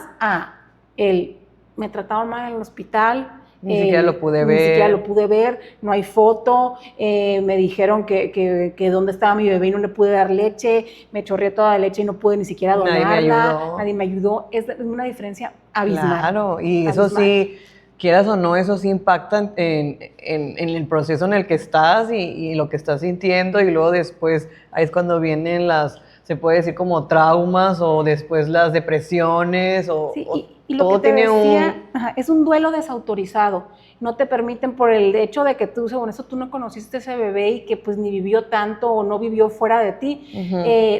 me trataron mal en el hospital, ni siquiera lo pude ver. Ni siquiera lo pude ver, no hay foto, me dijeron que dónde estaba mi bebé y no le pude dar leche, me chorreé toda la leche y no pude ni siquiera donarla, nadie me ayudó. Es una diferencia abismal. Claro, y abismal. Eso sí, quieras o no, eso sí impacta en el proceso en el que estás y lo que estás sintiendo, y luego después ahí es cuando vienen se puede decir como traumas, o después las depresiones, y lo todo que te tiene decía, es un duelo desautorizado. No te permiten, por el hecho de que tú, según eso, tú no conociste a ese bebé y que pues ni vivió tanto o no vivió fuera de ti,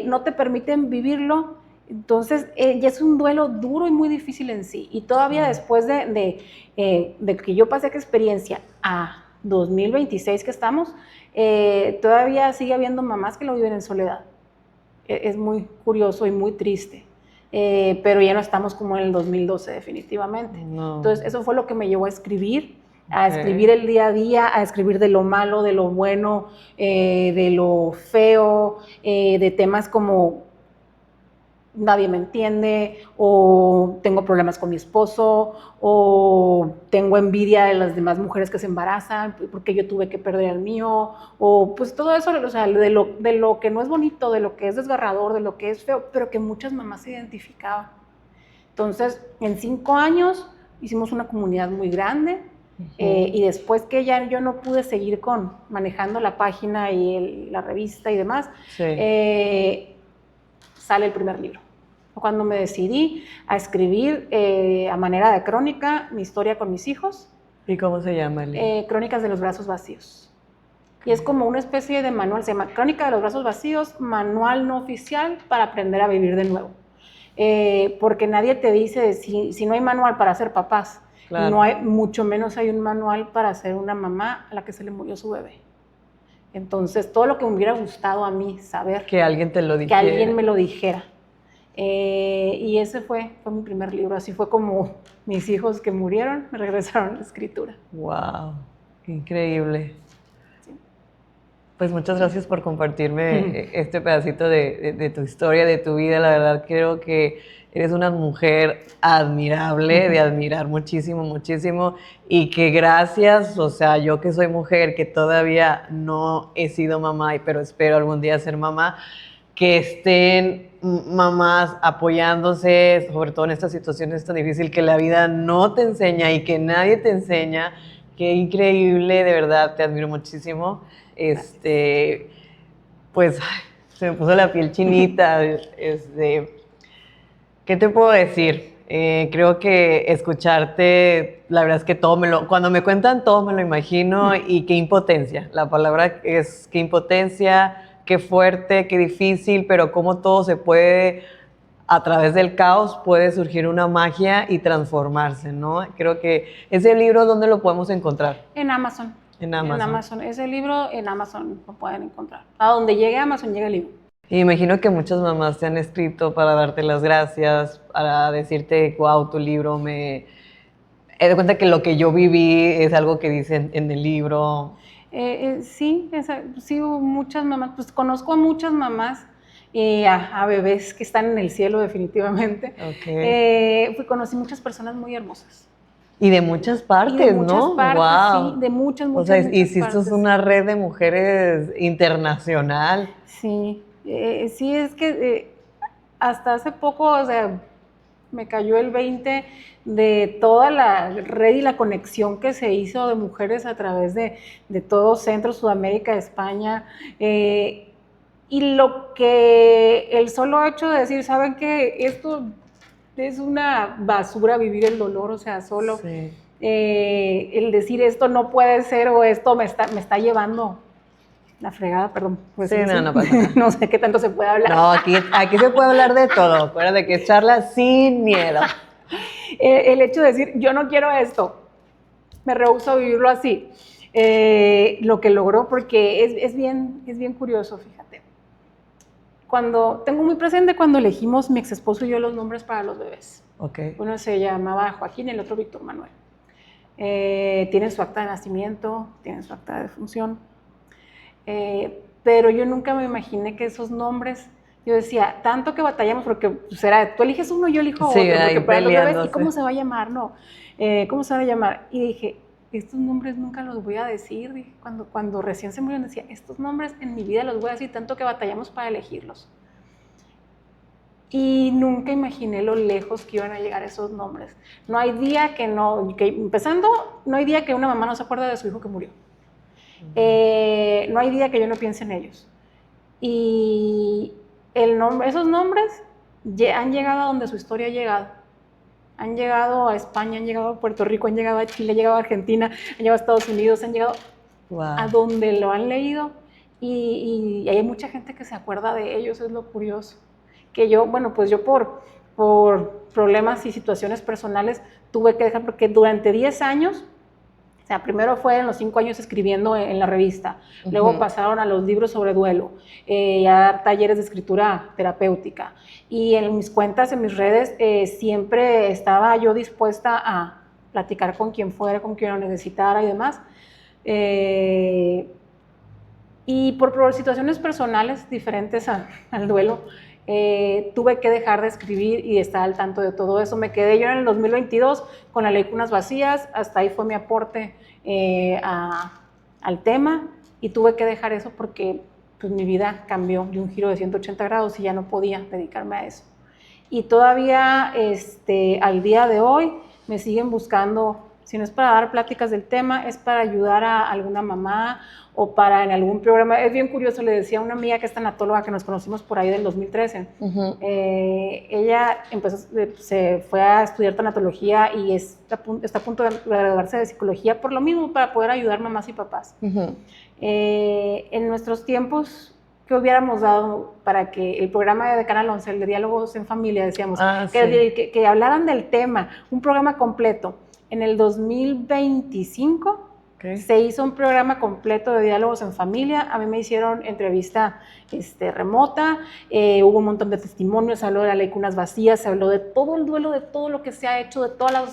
no te permiten vivirlo, Entonces, ya es un duelo duro y muy difícil en sí. Y todavía después de que yo pasé esa experiencia a 2026 que estamos, todavía sigue habiendo mamás que lo viven en soledad. Es muy curioso y muy triste. Pero ya no estamos como en el 2012 definitivamente. No. Entonces, eso fue lo que me llevó a escribir el día a día, a escribir de lo malo, de lo bueno, de lo feo, de temas como nadie me entiende, o tengo problemas con mi esposo, o tengo envidia de las demás mujeres que se embarazan porque yo tuve que perder el mío, o pues todo eso, o sea, de lo que no es bonito, de lo que es desgarrador, de lo que es feo, pero que muchas mamás se identificaban. Entonces, en 5 años hicimos una comunidad muy grande. Y después que ya yo no pude seguir manejando la página y la revista y demás, sale el primer libro. Cuando me decidí a escribir a manera de crónica mi historia con mis hijos. ¿Y cómo se llama el libro? Crónicas de los brazos vacíos. Y es como una especie de manual, se llama Crónica de los brazos vacíos, manual no oficial para aprender a vivir de nuevo. Porque nadie te dice, si no hay manual para ser papás, claro, no hay, mucho menos hay un manual para ser una mamá a la que se le murió su bebé. Entonces, todo lo que me hubiera gustado a mí saber. Que alguien te lo dijera. Que alguien me lo dijera. Y ese fue mi primer libro. Así fue como mis hijos que murieron me regresaron a la escritura. ¡Wow! Increíble. Sí. Pues muchas gracias por compartirme este pedacito de tu historia, de tu vida. La verdad creo que eres una mujer admirable, de admirar muchísimo, muchísimo, y que gracias, o sea, yo que soy mujer, que todavía no he sido mamá, pero espero algún día ser mamá, que estén mamás apoyándose, sobre todo en estas situaciones tan difíciles que la vida no te enseña y que nadie te enseña. Qué increíble, de verdad, te admiro muchísimo. Pues se me puso la piel chinita. ¿Qué te puedo decir? Creo que escucharte, la verdad es que cuando me cuentan todo me lo imagino, y qué impotencia. La palabra es qué impotencia, qué fuerte, qué difícil, pero cómo todo se puede, a través del caos, puede surgir una magia y transformarse, ¿no? Creo que ese libro, ¿dónde lo podemos encontrar? En Amazon. En Amazon. En Amazon. Ese libro en Amazon lo pueden encontrar. A donde llegue Amazon, llega el libro. Y imagino que muchas mamás te han escrito para darte las gracias, para decirte, wow, tu libro me... He de cuenta que lo que yo viví es algo que dicen en el libro. Sí, muchas mamás, pues conozco a muchas mamás y a bebés que están en el cielo definitivamente. Okay. Conocí muchas personas muy hermosas. Y de muchas partes, y de muchas ¿no? Partes, wow. Sí, de muchas o sea, muchas hiciste partes. Una red de mujeres internacional. Sí, sí, es que hasta hace poco, o sea, me cayó el 20 de toda la red y la conexión que se hizo de mujeres a través de todo Centro, Sudamérica, España, y lo que el solo hecho de decir, ¿saben qué? Esto es una basura vivir el dolor, o sea, solo sí. El decir esto no puede ser o esto me está llevando la fregada, perdón. Pues sí, no pasa nada. No sé qué tanto se puede hablar. No, aquí se puede hablar de todo. Acuérdate que es charla sin miedo. El hecho de decir, yo no quiero esto, me rehúso a vivirlo así, lo que logró, porque es bien curioso, fíjate. Tengo muy presente cuando elegimos mi ex esposo y yo los nombres para los bebés. Okay. Uno se llamaba Joaquín y el otro Víctor Manuel. Tienen su acta de nacimiento, tienen su acta de defunción. Pero yo nunca me imaginé que esos nombres, yo decía, tanto que batallamos, porque pues, tú eliges uno, yo elijo otro, porque para los bebés, ¿y cómo se va a llamar? No, ¿cómo se van a llamar? Y dije, estos nombres nunca los voy a decir. Dije, cuando recién se murieron, decía, estos nombres en mi vida los voy a decir, tanto que batallamos para elegirlos. Y nunca imaginé lo lejos que iban a llegar esos nombres. No hay día empezando, no hay día que una mamá no se acuerde de su hijo que murió. No hay día que yo no piense en ellos. Y esos nombres han llegado a donde su historia ha llegado. Han llegado a España, han llegado a Puerto Rico, han llegado a Chile, han llegado a Argentina, han llegado a Estados Unidos, han llegado a donde lo han leído. Y hay mucha gente que se acuerda de ellos, es lo curioso. que yo, bueno, pues yo por problemas y situaciones personales tuve que dejar, porque durante 10 años, o sea, primero fue en los 5 años escribiendo en la revista, luego pasaron a los libros sobre duelo, a talleres de escritura terapéutica, y en mis cuentas, en mis redes, siempre estaba yo dispuesta a platicar con quien fuera, con quien lo necesitara y demás. Y por situaciones personales diferentes al duelo, tuve que dejar de escribir y estar al tanto de todo eso. Me quedé yo en el 2022 con la ley Cunas Vacías, hasta ahí fue mi aporte al tema, y tuve que dejar eso porque pues, mi vida cambió de un giro de 180 grados y ya no podía dedicarme a eso. Y todavía al día de hoy me siguen buscando, si no es para dar pláticas del tema, es para ayudar a alguna mamá o para en algún programa. Es bien curioso, le decía a una amiga que es tanatóloga, que nos conocimos por ahí del 2013. Ella se fue a estudiar tanatología y está a punto de graduarse de psicología por lo mismo, para poder ayudar mamás y papás. En nuestros tiempos, ¿qué hubiéramos dado para que el programa de Canal 11, el de Diálogos en Familia, decíamos, que hablaran del tema, un programa completo? En el 2025 se hizo un programa completo de Diálogos en Familia. A mí me hicieron entrevista remota, hubo un montón de testimonios, se habló de la ley Cunas Vacías, se habló de todo el duelo, de todo lo que se ha hecho, de todas las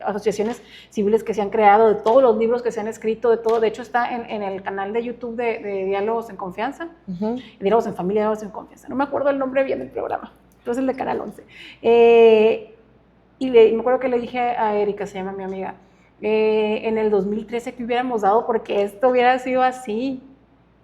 asociaciones civiles que se han creado, de todos los libros que se han escrito, de todo. De hecho, está en el canal de YouTube de Diálogos en Confianza, Diálogos en Familia, Diálogos en Confianza. No me acuerdo el nombre bien del programa, pero es el de Canal 11. Y me acuerdo que le dije a Erika, se llama mi amiga, en el 2013 que hubiéramos dado porque esto hubiera sido así,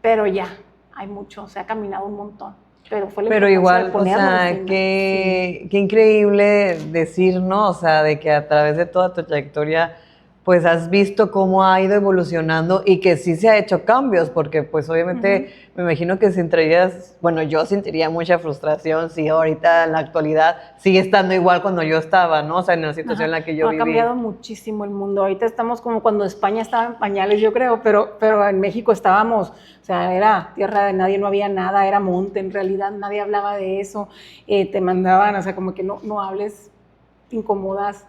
pero ya, hay mucho, se ha caminado un montón. Pero igual, o sea, qué increíble decir, ¿no? O sea, de que a través de toda tu trayectoria, pues has visto cómo ha ido evolucionando y que sí se ha hecho cambios, porque pues obviamente me imagino que bueno, yo sentiría mucha frustración si ahorita en la actualidad sigue estando igual cuando yo estaba, ¿no? O sea, en la situación en la que yo viví. Ha cambiado muchísimo el mundo. Ahorita estamos como cuando España estaba en pañales, yo creo, pero en México estábamos, o sea, era tierra de nadie, no había nada, era monte, en realidad nadie hablaba de eso, te mandaban, o sea, como que no hables, te incomodas,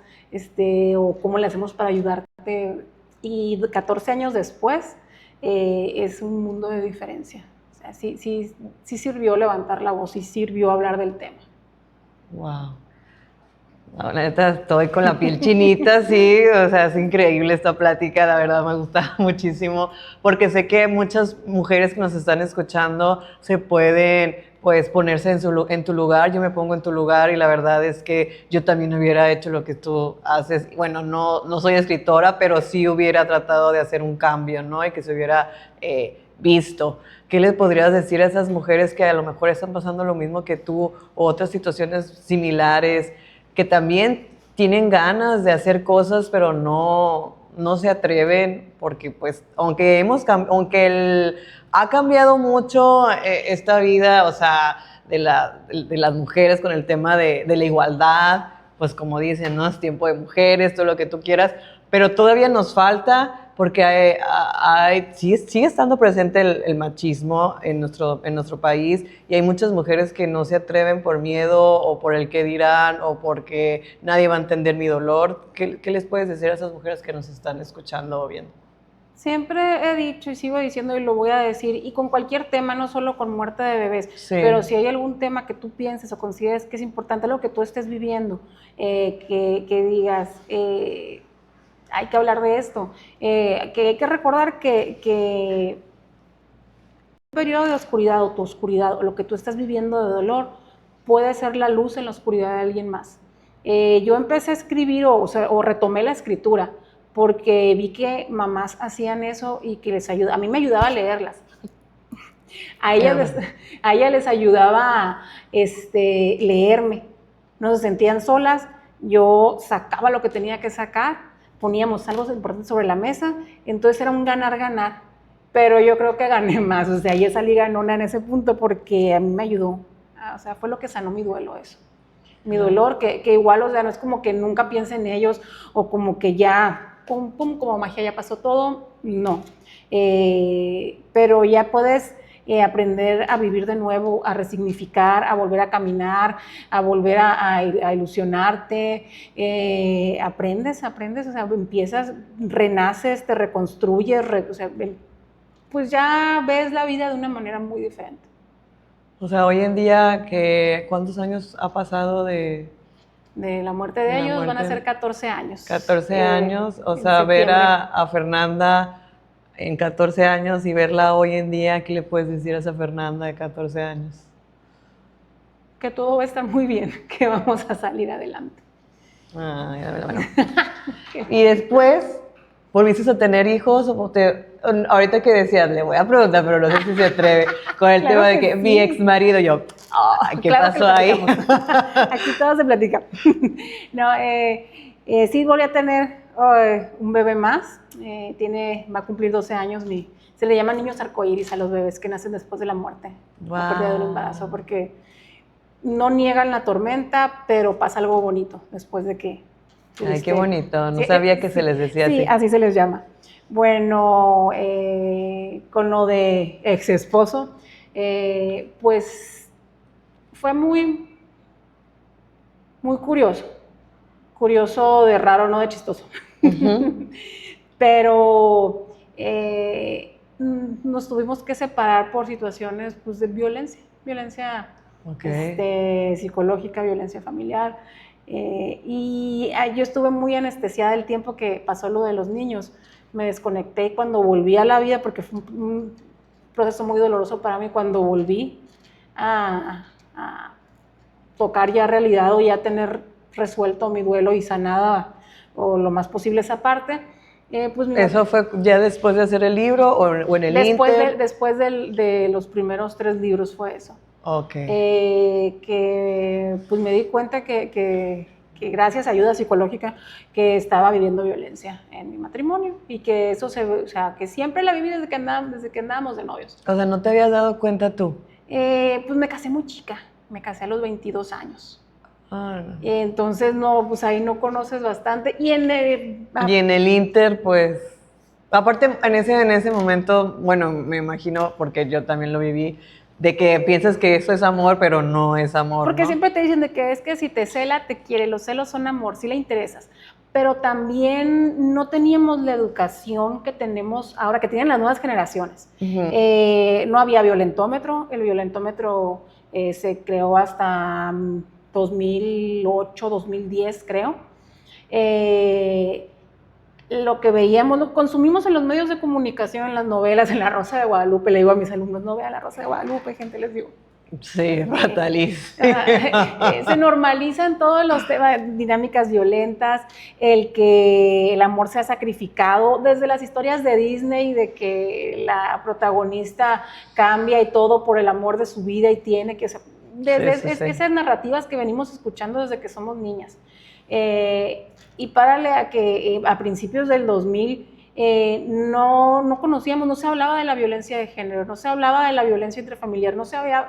o cómo le hacemos para ayudarte. Y 14 años después, es un mundo de diferencia. O sea, sí sirvió levantar la voz, sí sirvió hablar del tema. Wow. No, la neta, estoy con la piel chinita, sí, o sea, es increíble esta plática, la verdad me gusta muchísimo, porque sé que muchas mujeres que nos están escuchando se pueden, pues, ponerse en tu lugar. Yo me pongo en tu lugar y la verdad es que yo también hubiera hecho lo que tú haces. Bueno, no soy escritora, pero sí hubiera tratado de hacer un cambio, ¿no? Y que se hubiera visto. ¿Qué les podrías decir a esas mujeres que a lo mejor están pasando lo mismo que tú o otras situaciones similares, que también tienen ganas de hacer cosas, pero no se atreven? Porque pues aunque ha cambiado mucho esta vida, o sea, de las mujeres con el tema de la igualdad, pues como dicen, ¿no? Es tiempo de mujeres, todo lo que tú quieras, pero todavía nos falta, porque sigue estando presente el machismo en nuestro país, y hay muchas mujeres que no se atreven por miedo o por el qué dirán o porque nadie va a entender mi dolor. ¿Qué les puedes decir a esas mujeres que nos están escuchando o viendo? Siempre he dicho y sigo diciendo y lo voy a decir, y con cualquier tema, no solo con muerte de bebés, pero si hay algún tema que tú pienses o consideres que es importante lo que tú estés viviendo, que digas, hay que hablar de esto, que hay que recordar que un periodo de oscuridad o tu oscuridad o lo que tú estás viviendo de dolor puede ser la luz en la oscuridad de alguien más. Yo empecé a escribir o retomé la escritura porque vi que mamás hacían eso y que les ayudaba. A mí me ayudaba a leerlas. A ellas les ayudaba leerme. No se sentían solas, yo sacaba lo que tenía que sacar, poníamos algo importante sobre la mesa, entonces era un ganar-ganar. Pero yo creo que gané más, o sea, yo salí ganona en ese punto porque a mí me ayudó. O sea, fue lo que sanó mi duelo eso. Mi dolor, que igual, o sea, no es como que nunca piense en ellos o como que ya, pum, pum, como magia, ya pasó todo, no. Pero ya puedes aprender a vivir de nuevo, a resignificar, a volver a caminar, a volver a ilusionarte, aprendes, o sea, empiezas, renaces, te reconstruyes, o sea, pues ya ves la vida de una manera muy diferente. O sea, hoy en día, ¿cuántos años ha pasado de la muerte de ellos? Van a ser 14 años. 14 años, o sea, ver a Fernanda en 14 años y verla hoy en día, ¿qué le puedes decir a esa Fernanda de 14 años? Que todo va a estar muy bien, que vamos a salir adelante. Bueno. Y después, ¿volviste a tener hijos? Ahorita que decías, le voy a preguntar, pero no sé si se atreve, con el tema de que sí. Mi ex marido, ¿qué pasó ahí? Aquí todo se platica. No, sí volví a tener un bebé más, va a cumplir 12 años, se le llaman niños arcoíris a los bebés que nacen después de la muerte, la pérdida del embarazo, porque no niegan la tormenta, pero pasa algo bonito después de que... Ay, qué bonito, no sabía que se les decía así. Sí, así se les llama. Bueno, con lo de ex esposo, pues fue muy curioso de raro, no de chistoso. Uh-huh. Pero nos tuvimos que separar por situaciones pues, de violencia okay. Psicológica, violencia familiar. Y yo estuve muy anestesiada el tiempo que pasó lo de los niños. Me desconecté cuando volví a la vida, porque fue un proceso muy doloroso para mí cuando volví a tocar ya realidad o ya tener resuelto mi duelo y sanada o lo más posible esa parte. Pues ¿eso fue ya después de hacer el libro o en el Inter? Después de los primeros 3 libros fue eso. Okay. Que pues me di cuenta que gracias a ayuda psicológica que estaba viviendo violencia en mi matrimonio y que eso que siempre la viví desde que andábamos de novios. O sea, ¿no te habías dado cuenta tú? Pues me casé muy chica, me casé a los 22 años. Entonces, no, pues ahí no conoces bastante. Y en el Inter, pues, aparte en ese momento, bueno, me imagino, porque yo también lo viví, de que piensas que eso es amor, pero no es amor, porque ¿no? Siempre te dicen de que es que si te cela, te quiere, los celos son amor, sí le interesas, pero también no teníamos la educación que tenemos ahora, que tienen las nuevas generaciones. Uh-huh. No había violentómetro, el violentómetro se creó hasta 2008, 2010, creo. Lo que veíamos, lo consumimos en los medios de comunicación, en las novelas, en La Rosa de Guadalupe. Le digo a mis alumnos, no vean La Rosa de Guadalupe, gente, les digo. Sí, fatalísimo. Se normalizan todos los temas, dinámicas violentas, el que el amor sea sacrificado, desde las historias de Disney, de que la protagonista cambia y todo por el amor de su vida y tiene que... Esas narrativas que venimos escuchando desde que somos niñas. Y párale a que a principios del 2000 no conocíamos, no se hablaba de la violencia de género, no se hablaba de la violencia intrafamiliar, no se había...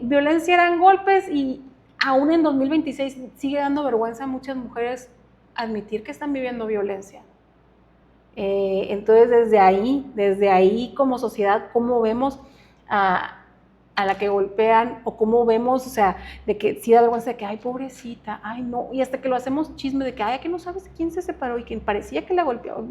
violencia eran golpes y aún en 2026 sigue dando vergüenza a muchas mujeres admitir que están viviendo violencia. Entonces desde ahí como sociedad, ¿cómo vemos a la que golpean o cómo vemos, o sea, de que sí da vergüenza de que, ay, pobrecita, ay, no, y hasta que lo hacemos chisme de que, ay, que no sabes quién se separó y quién parecía que la golpeó.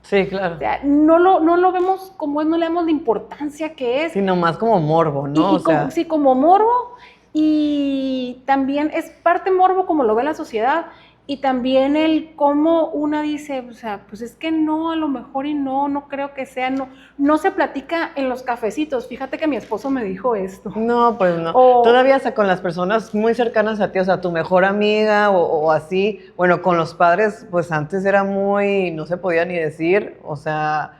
Sí, claro. O sea, no lo vemos como es, no le damos la importancia que es. Sino más como morbo, ¿no? Sí, como morbo, y también es parte morbo como lo ve la sociedad, y también el cómo una dice, o sea, pues es que no, a lo mejor y no creo que sea, no se platica en los cafecitos. Fíjate que mi esposo me dijo esto. No, pues no. Todavía hasta con las personas muy cercanas a ti, o sea, tu mejor amiga o así, bueno, con los padres, pues antes era muy, no se podía ni decir, o sea,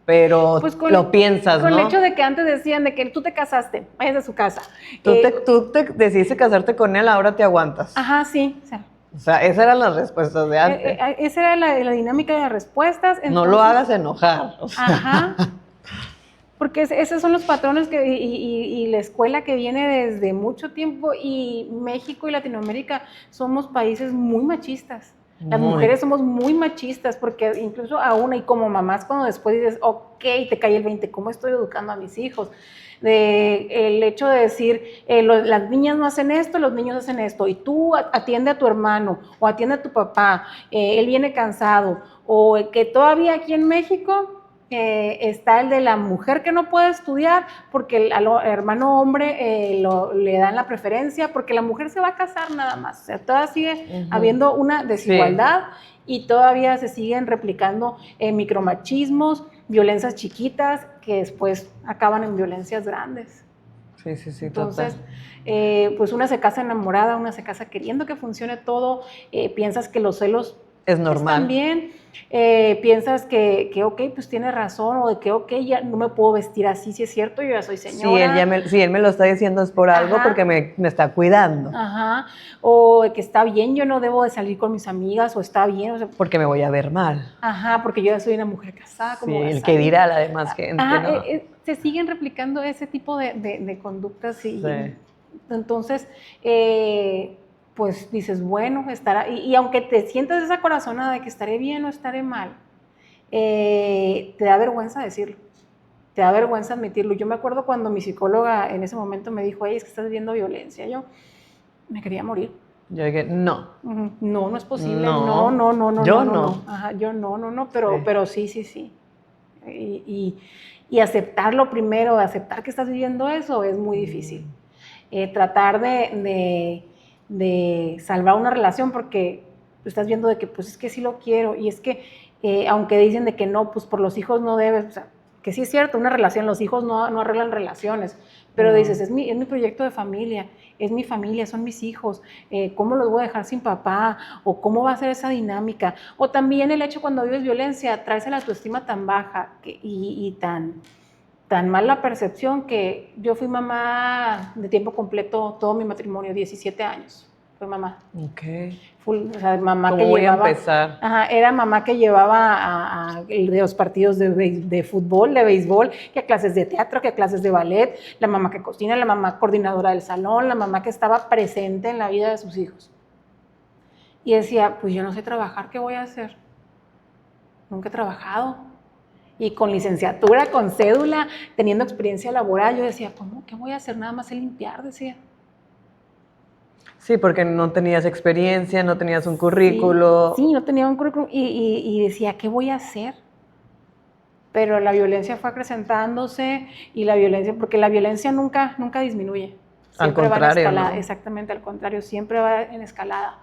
pero pues lo piensas, con ¿no? Con el hecho de que antes decían de que tú te casaste, vayas a su casa. Tú te decidiste casarte con él, ahora te aguantas. Ajá, sí, o sea, esas eran las respuestas de antes. Esa era la dinámica de las respuestas. Entonces, no lo hagas enojar. O sea. Ajá. Porque esos son los patrones y la escuela que viene desde mucho tiempo, y México y Latinoamérica somos países muy machistas. Las mujeres somos muy machistas porque incluso aún y como mamás cuando después dices, ok, te cae el 20, ¿cómo estoy educando a mis hijos? El hecho de decir, las niñas no hacen esto, los niños hacen esto, y tú atiende a tu hermano o atiende a tu papá, él viene cansado, o que todavía aquí en México está el de la mujer que no puede estudiar porque al hermano hombre le dan la preferencia porque la mujer se va a casar nada más. O sea, todavía sigue habiendo una desigualdad y todavía se siguen replicando micromachismos, violencias chiquitas que después acaban en violencias grandes. Sí, entonces, pues una se casa enamorada, una se casa queriendo que funcione todo, piensas que los celos es normal. También piensas que ok, pues tiene razón, o de que ok, ya no me puedo vestir así, si es cierto, yo ya soy señora. Si él me lo está diciendo es por algo, porque me está cuidando. Ajá, o que está bien, yo no debo de salir con mis amigas, o está bien. O sea, porque me voy a ver mal. Ajá, porque yo ya soy una mujer casada. Sí, el que dirá la demás gente. Ajá, ¿no? Se siguen replicando ese tipo de conductas y entonces... pues dices, bueno, estará, y aunque te sientas esa corazonada de que estaré bien o estaré mal, te da vergüenza decirlo, te da vergüenza admitirlo. Yo me acuerdo cuando mi psicóloga en ese momento me dijo, es que estás viviendo violencia, yo me quería morir. Yo dije, no. No es posible, no. Yo no. Ajá, yo no, pero sí. Y aceptarlo primero, aceptar que estás viviendo eso es muy difícil. Tratar de salvar una relación porque tú estás viendo de que pues es que sí lo quiero y es que aunque dicen de que no, pues por los hijos no debes, o sea, que sí es cierto, una relación, los hijos no arreglan relaciones, pero dices, es mi proyecto de familia, es mi familia, son mis hijos, ¿cómo los voy a dejar sin papá? ¿O cómo va a ser esa dinámica? O también el hecho cuando vives violencia, traes la autoestima tan baja y tan mal la percepción que yo fui mamá de tiempo completo todo mi matrimonio, 17 años. Fue mamá. Ok. O sea, mamá ¿Cómo que voy llevaba, a empezar? Ajá, era mamá que llevaba de los partidos de fútbol, de béisbol, que a clases de teatro, que a clases de ballet, la mamá que cocina, la mamá coordinadora del salón, la mamá que estaba presente en la vida de sus hijos. Y decía, pues yo no sé trabajar, ¿qué voy a hacer? Nunca he trabajado. Y con licenciatura, con cédula, teniendo experiencia laboral, yo decía, ¿cómo? ¿Qué voy a hacer? Nada más el limpiar, decía. Sí, porque no tenías experiencia, no tenías un currículo. Sí, no tenía un currículum y decía, ¿qué voy a hacer? Pero la violencia fue acrecentándose y la violencia, porque la violencia nunca disminuye. Siempre al contrario, va en escalada, ¿no? Exactamente, al contrario, siempre va en escalada.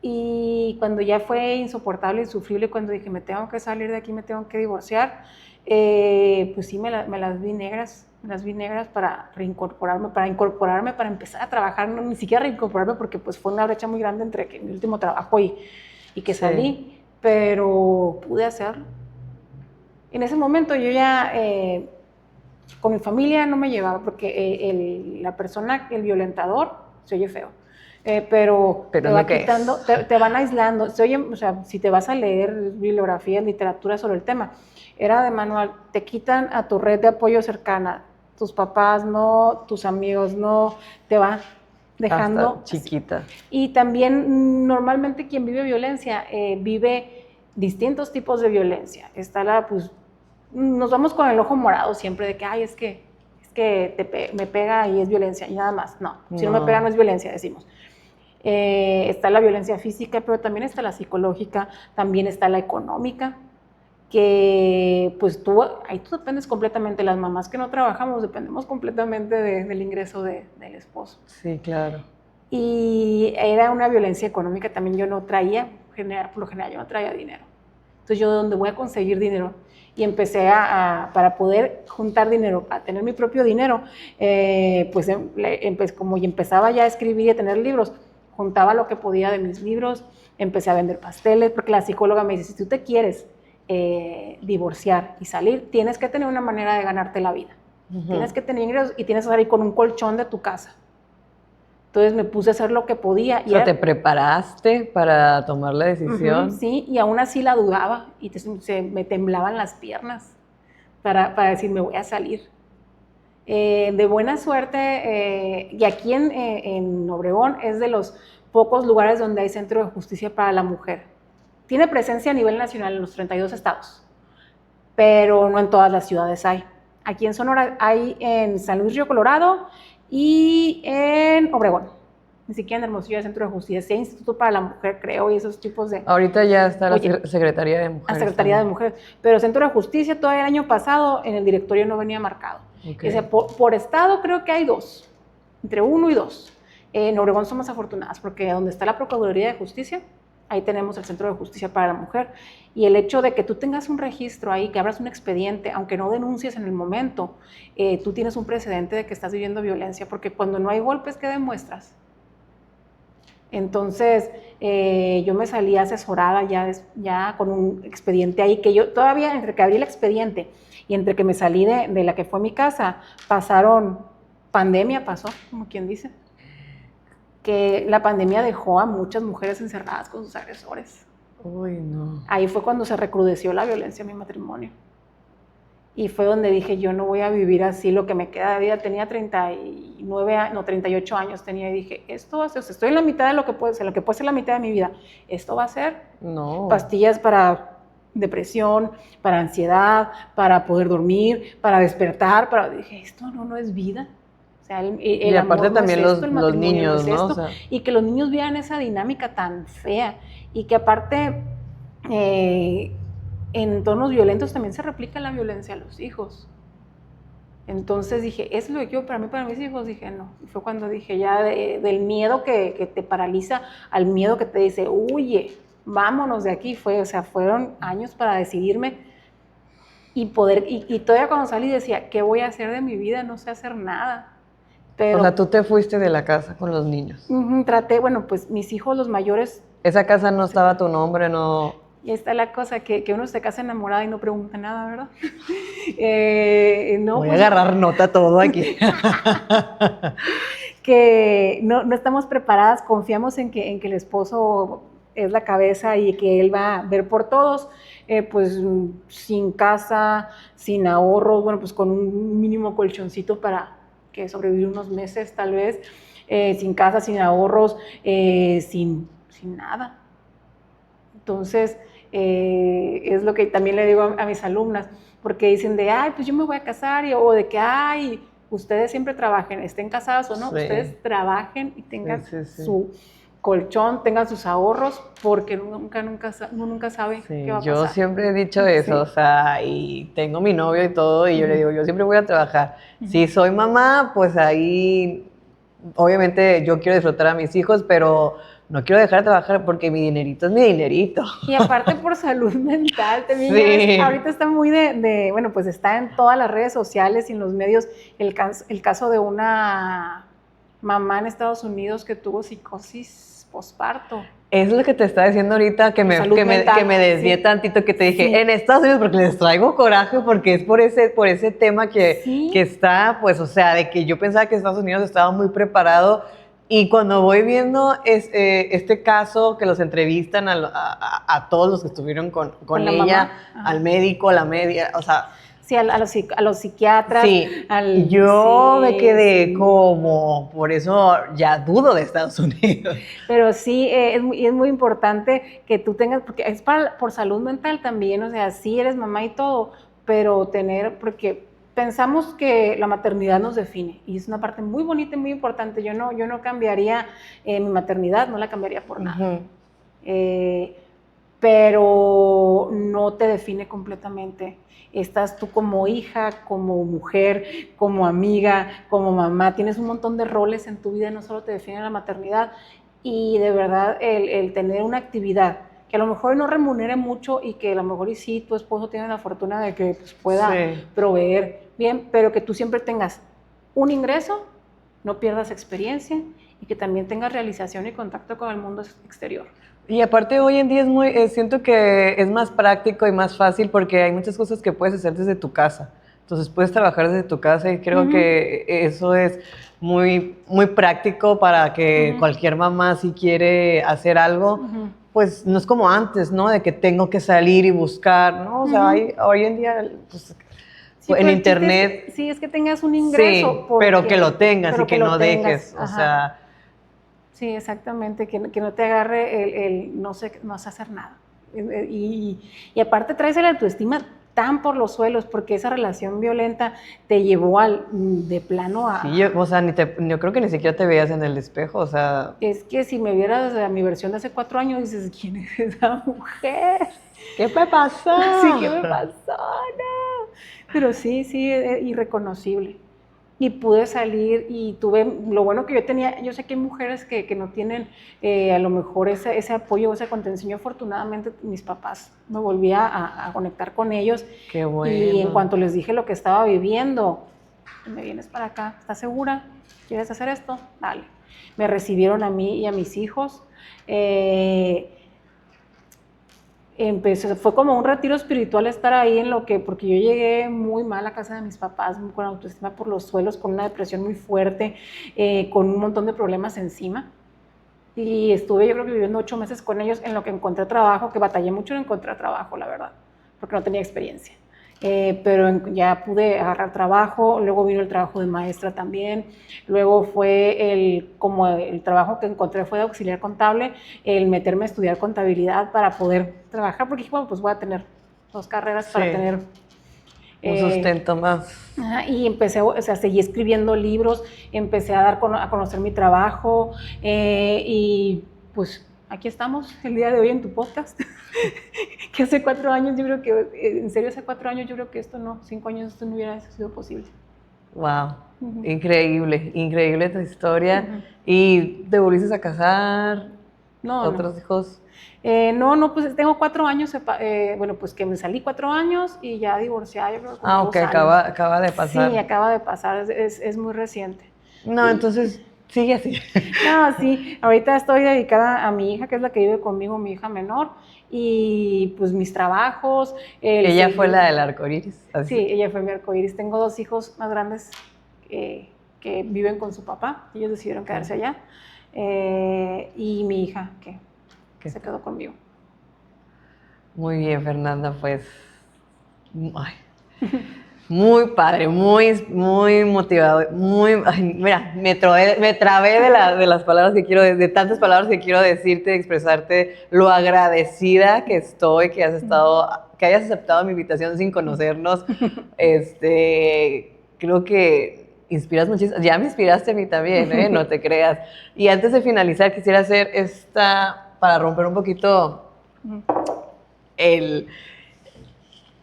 Y cuando ya fue insoportable, insufrible, cuando dije, me tengo que salir de aquí, me tengo que divorciar, pues sí, me las vi negras para reincorporarme, para empezar a trabajar, no, ni siquiera reincorporarme porque pues fue una brecha muy grande entre mi último trabajo y que salí, pero pude hacerlo. En ese momento yo ya con mi familia no me llevaba porque la persona, el violentador, se oye feo. Pero te va quitando, te van aislando. Se oye, o sea, si te vas a leer bibliografía, literatura sobre el tema, era de manual, te quitan a tu red de apoyo cercana, tus papás no, tus amigos no, te va dejando. Hasta chiquita. Y también normalmente quien vive violencia vive distintos tipos de violencia. Está pues, nos vamos con el ojo morado siempre de que, ay, es que me pega y es violencia y nada más. No, si no me pega no es violencia, decimos. Está la violencia física, pero también está la psicológica, también está la económica, que pues ahí tú dependes completamente, las mamás que no trabajamos dependemos completamente del ingreso del esposo. Sí, claro. Y era una violencia económica, también yo no traía, por lo general yo no traía dinero. Entonces yo, ¿de dónde voy a conseguir dinero? Y empecé para poder juntar dinero, para tener mi propio dinero, pues como empezaba ya a escribir y a tener libros, juntaba lo que podía de mis libros, empecé a vender pasteles, porque la psicóloga me dice, si tú te quieres divorciar y salir, tienes que tener una manera de ganarte la vida. Tienes que tener ingresos y tienes que salir con un colchón de tu casa. Entonces me puse a hacer lo que podía. O sea, ¿te preparaste para tomar la decisión? Sí, y aún así la dudaba y me temblaban las piernas para decir, me voy a salir. De buena suerte, y aquí en Obregón es de los pocos lugares donde hay centro de justicia para la mujer. tiene presencia a nivel nacional en los 32 estados, pero no en todas las ciudades hay. Aquí en Sonora hay en San Luis Río Colorado y en Obregón. Ni siquiera en Hermosillo hay Centro de Justicia. Sí hay Instituto para la Mujer, creo, y esos tipos de... Ahorita ya está la Secretaría de Mujeres. La Secretaría de Mujeres. Pero Centro de Justicia todavía el año pasado en el directorio no venía marcado. Okay. O sea, por estado creo que hay 2, entre 1 y 2. En Obregón somos afortunadas porque donde está la Procuraduría de Justicia, ahí tenemos el Centro de Justicia para la Mujer. Y el hecho de que tú tengas un registro ahí, que abras un expediente, aunque no denuncies en el momento, tú tienes un precedente de que estás viviendo violencia, porque cuando no hay golpes, ¿qué demuestras? Entonces, yo me salí asesorada ya con un expediente ahí, que yo todavía, entre que abrí el expediente y entre que me salí de la que fue mi casa, pandemia pasó, como quien dice, que la pandemia dejó a muchas mujeres encerradas con sus agresores. Uy, no. Ahí fue cuando se recrudeció la violencia en mi matrimonio. Y fue donde dije, yo no voy a vivir así lo que me queda de vida. Tenía 38 años tenía, y dije, esto va a ser, o sea, estoy en la mitad de lo que puede ser la mitad de mi vida. Esto va a ser pastillas para depresión, para ansiedad, para poder dormir, para despertar. Dije, esto no es vida. O sea, y aparte amor también no es esto, los niños, no es ¿no? esto, o sea, y que los niños vean esa dinámica tan fea. Y que aparte... en entornos violentos también se replica la violencia a los hijos. Entonces dije, es lo que quiero para mí, para mis hijos. Dije, no. Y fue cuando dije ya del miedo que te paraliza al miedo que te dice, huye, vámonos de aquí. Fueron años para decidirme y todavía cuando salí decía, ¿qué voy a hacer de mi vida? No sé hacer nada. Pero, o sea, tú te fuiste de la casa con los niños. Traté, bueno, pues mis hijos, los mayores. Esa casa no estaba tu nombre, no... Y ahí está la cosa, que uno se casa enamorada y no pregunta nada, ¿verdad? Voy a agarrar nota todo aquí. Que no estamos preparadas, confiamos en que el esposo es la cabeza y que él va a ver por todos, pues sin casa, sin ahorros, bueno, pues con un mínimo colchoncito para que sobrevivir unos meses tal vez, sin casa, sin ahorros, sin nada. Entonces, es lo que también le digo a mis alumnas, porque dicen pues yo me voy a casar, o de que, ustedes siempre trabajen, estén casadas o no, sí. Ustedes trabajen y tengan su colchón, tengan sus ahorros, porque uno nunca sabe qué va a pasar. Yo siempre he dicho eso, o sea, y tengo mi novio y todo, y yo le digo, yo siempre voy a trabajar. Si soy mamá, pues ahí, obviamente yo quiero disfrutar a mis hijos, pero no quiero dejar de trabajar porque mi dinerito es mi dinerito. Y aparte por salud mental también. Sí. Ahorita está muy bueno, pues está en todas las redes sociales y en los medios el caso de una mamá en Estados Unidos que tuvo psicosis posparto. Es lo que te estaba diciendo ahorita, que me desvié tantito, que te dije, en Estados Unidos, porque les traigo coraje, porque es por ese tema que está, pues, o sea, de que yo pensaba que Estados Unidos estaba muy preparado. Y cuando voy viendo este caso, que los entrevistan a todos los que estuvieron con ella, al médico, a la media, o sea... Sí, a los psiquiatras. Sí, yo me quedé como, por eso ya dudo de Estados Unidos. Pero sí, es muy importante que tú tengas, porque es por salud mental también, o sea, sí eres mamá y todo, pero porque... Pensamos que la maternidad nos define y es una parte muy bonita y muy importante. Yo no cambiaría mi maternidad, no la cambiaría por nada. Pero no te define completamente. Estás tú como hija, como mujer, como amiga, como mamá. Tienes un montón de roles en tu vida, no solo te define la maternidad. Y de verdad el tener una actividad que a lo mejor no remunere mucho y que a lo mejor y sí, tu esposo tiene la fortuna de que pues, pueda proveer bien, pero que tú siempre tengas un ingreso, no pierdas experiencia y que también tengas realización y contacto con el mundo exterior. Y aparte hoy en día siento que es más práctico y más fácil porque hay muchas cosas que puedes hacer desde tu casa. Entonces puedes trabajar desde tu casa y creo que eso es muy, muy práctico para que cualquier mamá si quiere hacer algo, pues no es como antes, ¿no? De que tengo que salir y buscar, ¿no? O sea, hoy en día, pues, en internet... Sí, es que tengas un ingreso. Sí, pero que lo tengas y que no dejes, o sea... Sí, exactamente, que no te agarre el no sé hacer nada. Y aparte traes la autoestima tan por los suelos, porque esa relación violenta te llevó de plano a... Sí, o sea, yo creo que ni siquiera te veías en el espejo, o sea... Es que si me vieras a mi versión de hace 4 años, dices, ¿quién es esa mujer? ¿Qué me pasó? Sí, ¿qué me pasó? No. Pero sí, irreconocible. Y pude salir y tuve, lo bueno que yo tenía, yo sé que hay mujeres que no tienen a lo mejor ese apoyo, esa contención. Yo afortunadamente mis papás me volví a conectar con ellos. Qué bueno. Y en cuanto les dije lo que estaba viviendo, me vienes para acá, ¿estás segura? ¿Quieres hacer esto? Dale. Me recibieron a mí y a mis hijos. Fue como un retiro espiritual estar ahí porque yo llegué muy mal a casa de mis papás, con autoestima por los suelos, con una depresión muy fuerte, con un montón de problemas encima. Y estuve yo creo que viviendo 8 meses con ellos en lo que encontré trabajo, que batallé mucho en encontrar trabajo, la verdad, porque no tenía experiencia. Pero ya pude agarrar trabajo, luego vino el trabajo de maestra también, luego fue el trabajo que encontré fue de auxiliar contable, el meterme a estudiar contabilidad para poder trabajar, porque dije, bueno, pues voy a tener 2 carreras para tener... un sustento más. Y empecé, o sea, seguí escribiendo libros, empecé a dar a conocer mi trabajo y pues aquí estamos el día de hoy en tu podcast, que hace 4 años yo creo que, en serio hace 4 años yo creo que 5 años esto no hubiera sido posible. Wow, increíble tu historia. ¿Y te volviste a casar? No, ¿Otros hijos? No, pues tengo 4 años, bueno, pues que me salí 4 años y ya divorciada, yo creo que 2 años. Acaba de pasar. Sí, acaba de pasar, es muy reciente. No, entonces sigue así. No, sí, ahorita estoy dedicada a mi hija, que es la que vive conmigo, mi hija menor, y pues mis trabajos. Ella fue la del arcoíris. Sí, ella fue mi arcoíris. Tengo 2 hijos más grandes que viven con su papá, ellos decidieron quedarse allá, y mi hija que se quedó conmigo. Muy bien, Fernanda, pues muy padre, muy motivado, mira, me trabé de las palabras que quiero, de tantas palabras que quiero decirte, expresarte lo agradecida que estoy, que hayas aceptado mi invitación sin conocernos. Creo que inspiras muchísimo, ya me inspiraste a mí también, no te creas. Y antes de finalizar, quisiera hacer para romper un poquito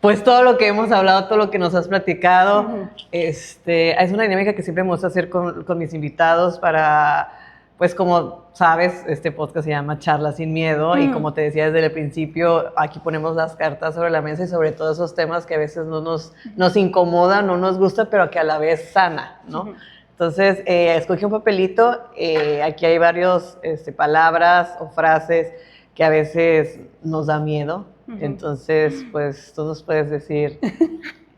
pues todo lo que hemos hablado, todo lo que nos has platicado. Es una dinámica que siempre me gusta hacer con mis invitados para, pues como sabes, este podcast se llama Charla sin Miedo y como te decía desde el principio, aquí ponemos las cartas sobre la mesa y sobre todos esos temas que a veces no nos incomodan, no nos gusta, pero que a la vez sana, ¿no? Entonces, escogí un papelito, aquí hay varias palabras o frases que a veces nos da miedo. Entonces, pues tú nos puedes decir,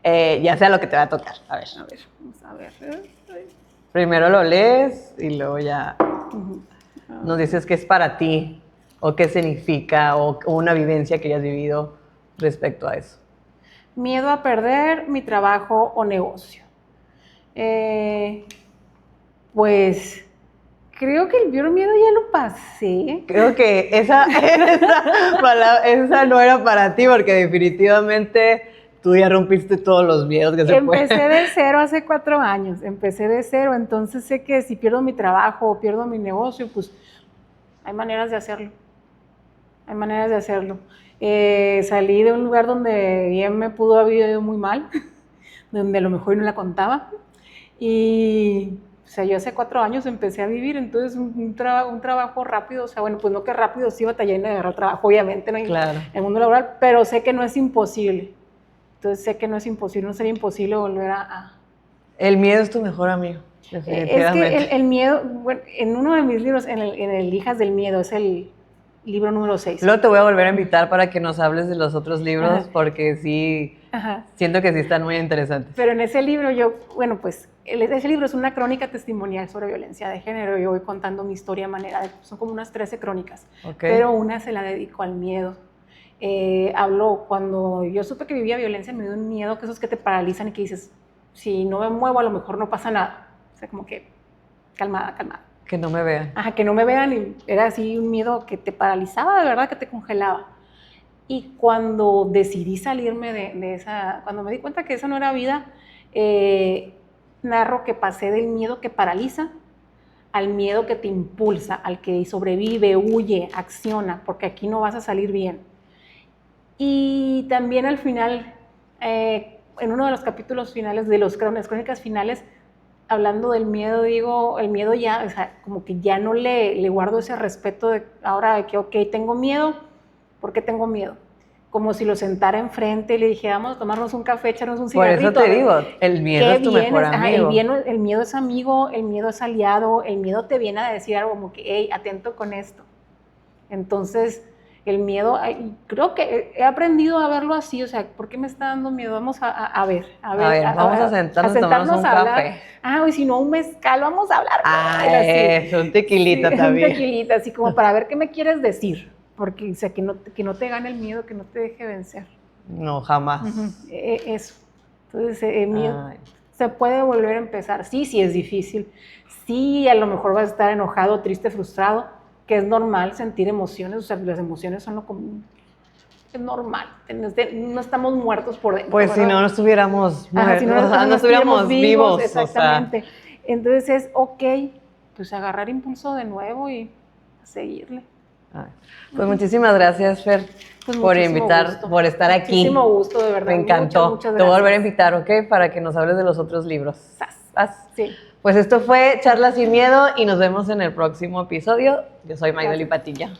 ya sea lo que te va a tocar. A ver, vamos a ver. Primero lo lees y luego ya nos dices qué es para ti o qué significa o una vivencia que hayas vivido respecto a eso. Miedo a perder mi trabajo o negocio. Pues creo que el peor miedo ya lo pasé. Creo que esa no era para ti, porque definitivamente tú ya rompiste todos los miedos que se pueden. Empecé de cero hace 4 años, entonces sé que si pierdo mi trabajo o pierdo mi negocio, pues hay maneras de hacerlo. Salí de un lugar donde bien me pudo haber ido muy mal, donde a lo mejor no la contaba, y... O sea, yo hace 4 años empecé a vivir, entonces un trabajo rápido, o sea, bueno, pues no que rápido, sí batallé en agarrar trabajo, obviamente, ¿no? Claro. En el mundo laboral, pero sé que no es imposible. Entonces sé que no es imposible, no sería imposible volver a... El miedo es tu mejor amigo, definitivamente. Es que el miedo, bueno, en uno de mis libros, en el Hijas del Miedo, es el libro número 6. Luego te voy a volver a invitar para que nos hables de los otros libros, porque sí, siento que sí están muy interesantes. Pero en ese libro ese libro es una crónica testimonial sobre violencia de género. Yo voy contando mi historia son como unas 13 crónicas, pero una se la dedico al miedo. Hablo cuando yo supe que vivía violencia, me dio un miedo, que esos que te paralizan y que dices, si no me muevo a lo mejor no pasa nada. O sea, como que calmada. Que no me vean. Que no me vean, y era así un miedo que te paralizaba, de verdad, que te congelaba. Y cuando decidí salirme de esa, cuando me di cuenta que esa no era vida, narro que pasé del miedo que paraliza al miedo que te impulsa, al que sobrevive, huye, acciona, porque aquí no vas a salir bien. Y también al final, en uno de los capítulos finales, de las crónicas finales, hablando del miedo, digo, el miedo ya, o sea, como que ya no le guardo ese respeto de ahora de que, ok, tengo miedo, ¿por qué tengo miedo? Como si lo sentara enfrente y le dije, vamos a tomarnos un café, echarnos un cigarrito. Por eso te digo, el miedo es tu mejor amigo. El miedo es amigo, el miedo es aliado, el miedo te viene a decir algo como que, hey, atento con esto. Entonces, el miedo, creo que he aprendido a verlo así, o sea, ¿por qué me está dando miedo? Vamos a ver. Vamos a sentarnos a tomarnos un café. Y si no, un mezcal, vamos a hablar. Un tequilita sí, también. Un tequilita, así como para ver qué me quieres decir. Porque, o sea, que no te gane el miedo, que no te deje vencer. No, jamás. Eso. Entonces, el miedo se puede volver a empezar. Sí, es difícil. Sí, a lo mejor vas a estar enojado, triste, frustrado, que es normal sentir emociones. O sea, las emociones son lo común. Es normal. No estamos muertos por dentro. Pues ¿verdad? Si no estuviéramos muertos, si no estuviéramos vivos. Exactamente. O sea. Entonces es ok, pues agarrar impulso de nuevo y seguirle. Pues muchísimas gracias, Fer, pues por estar aquí. Muchísimo gusto, de verdad. Me encantó. Muchas Te voy a volver a gracias. invitar, ¿ok? Para que nos hables de los otros libros. Sí. Pues esto fue Charlas sin Miedo y nos vemos en el próximo episodio. Yo soy Maydoli Patilla.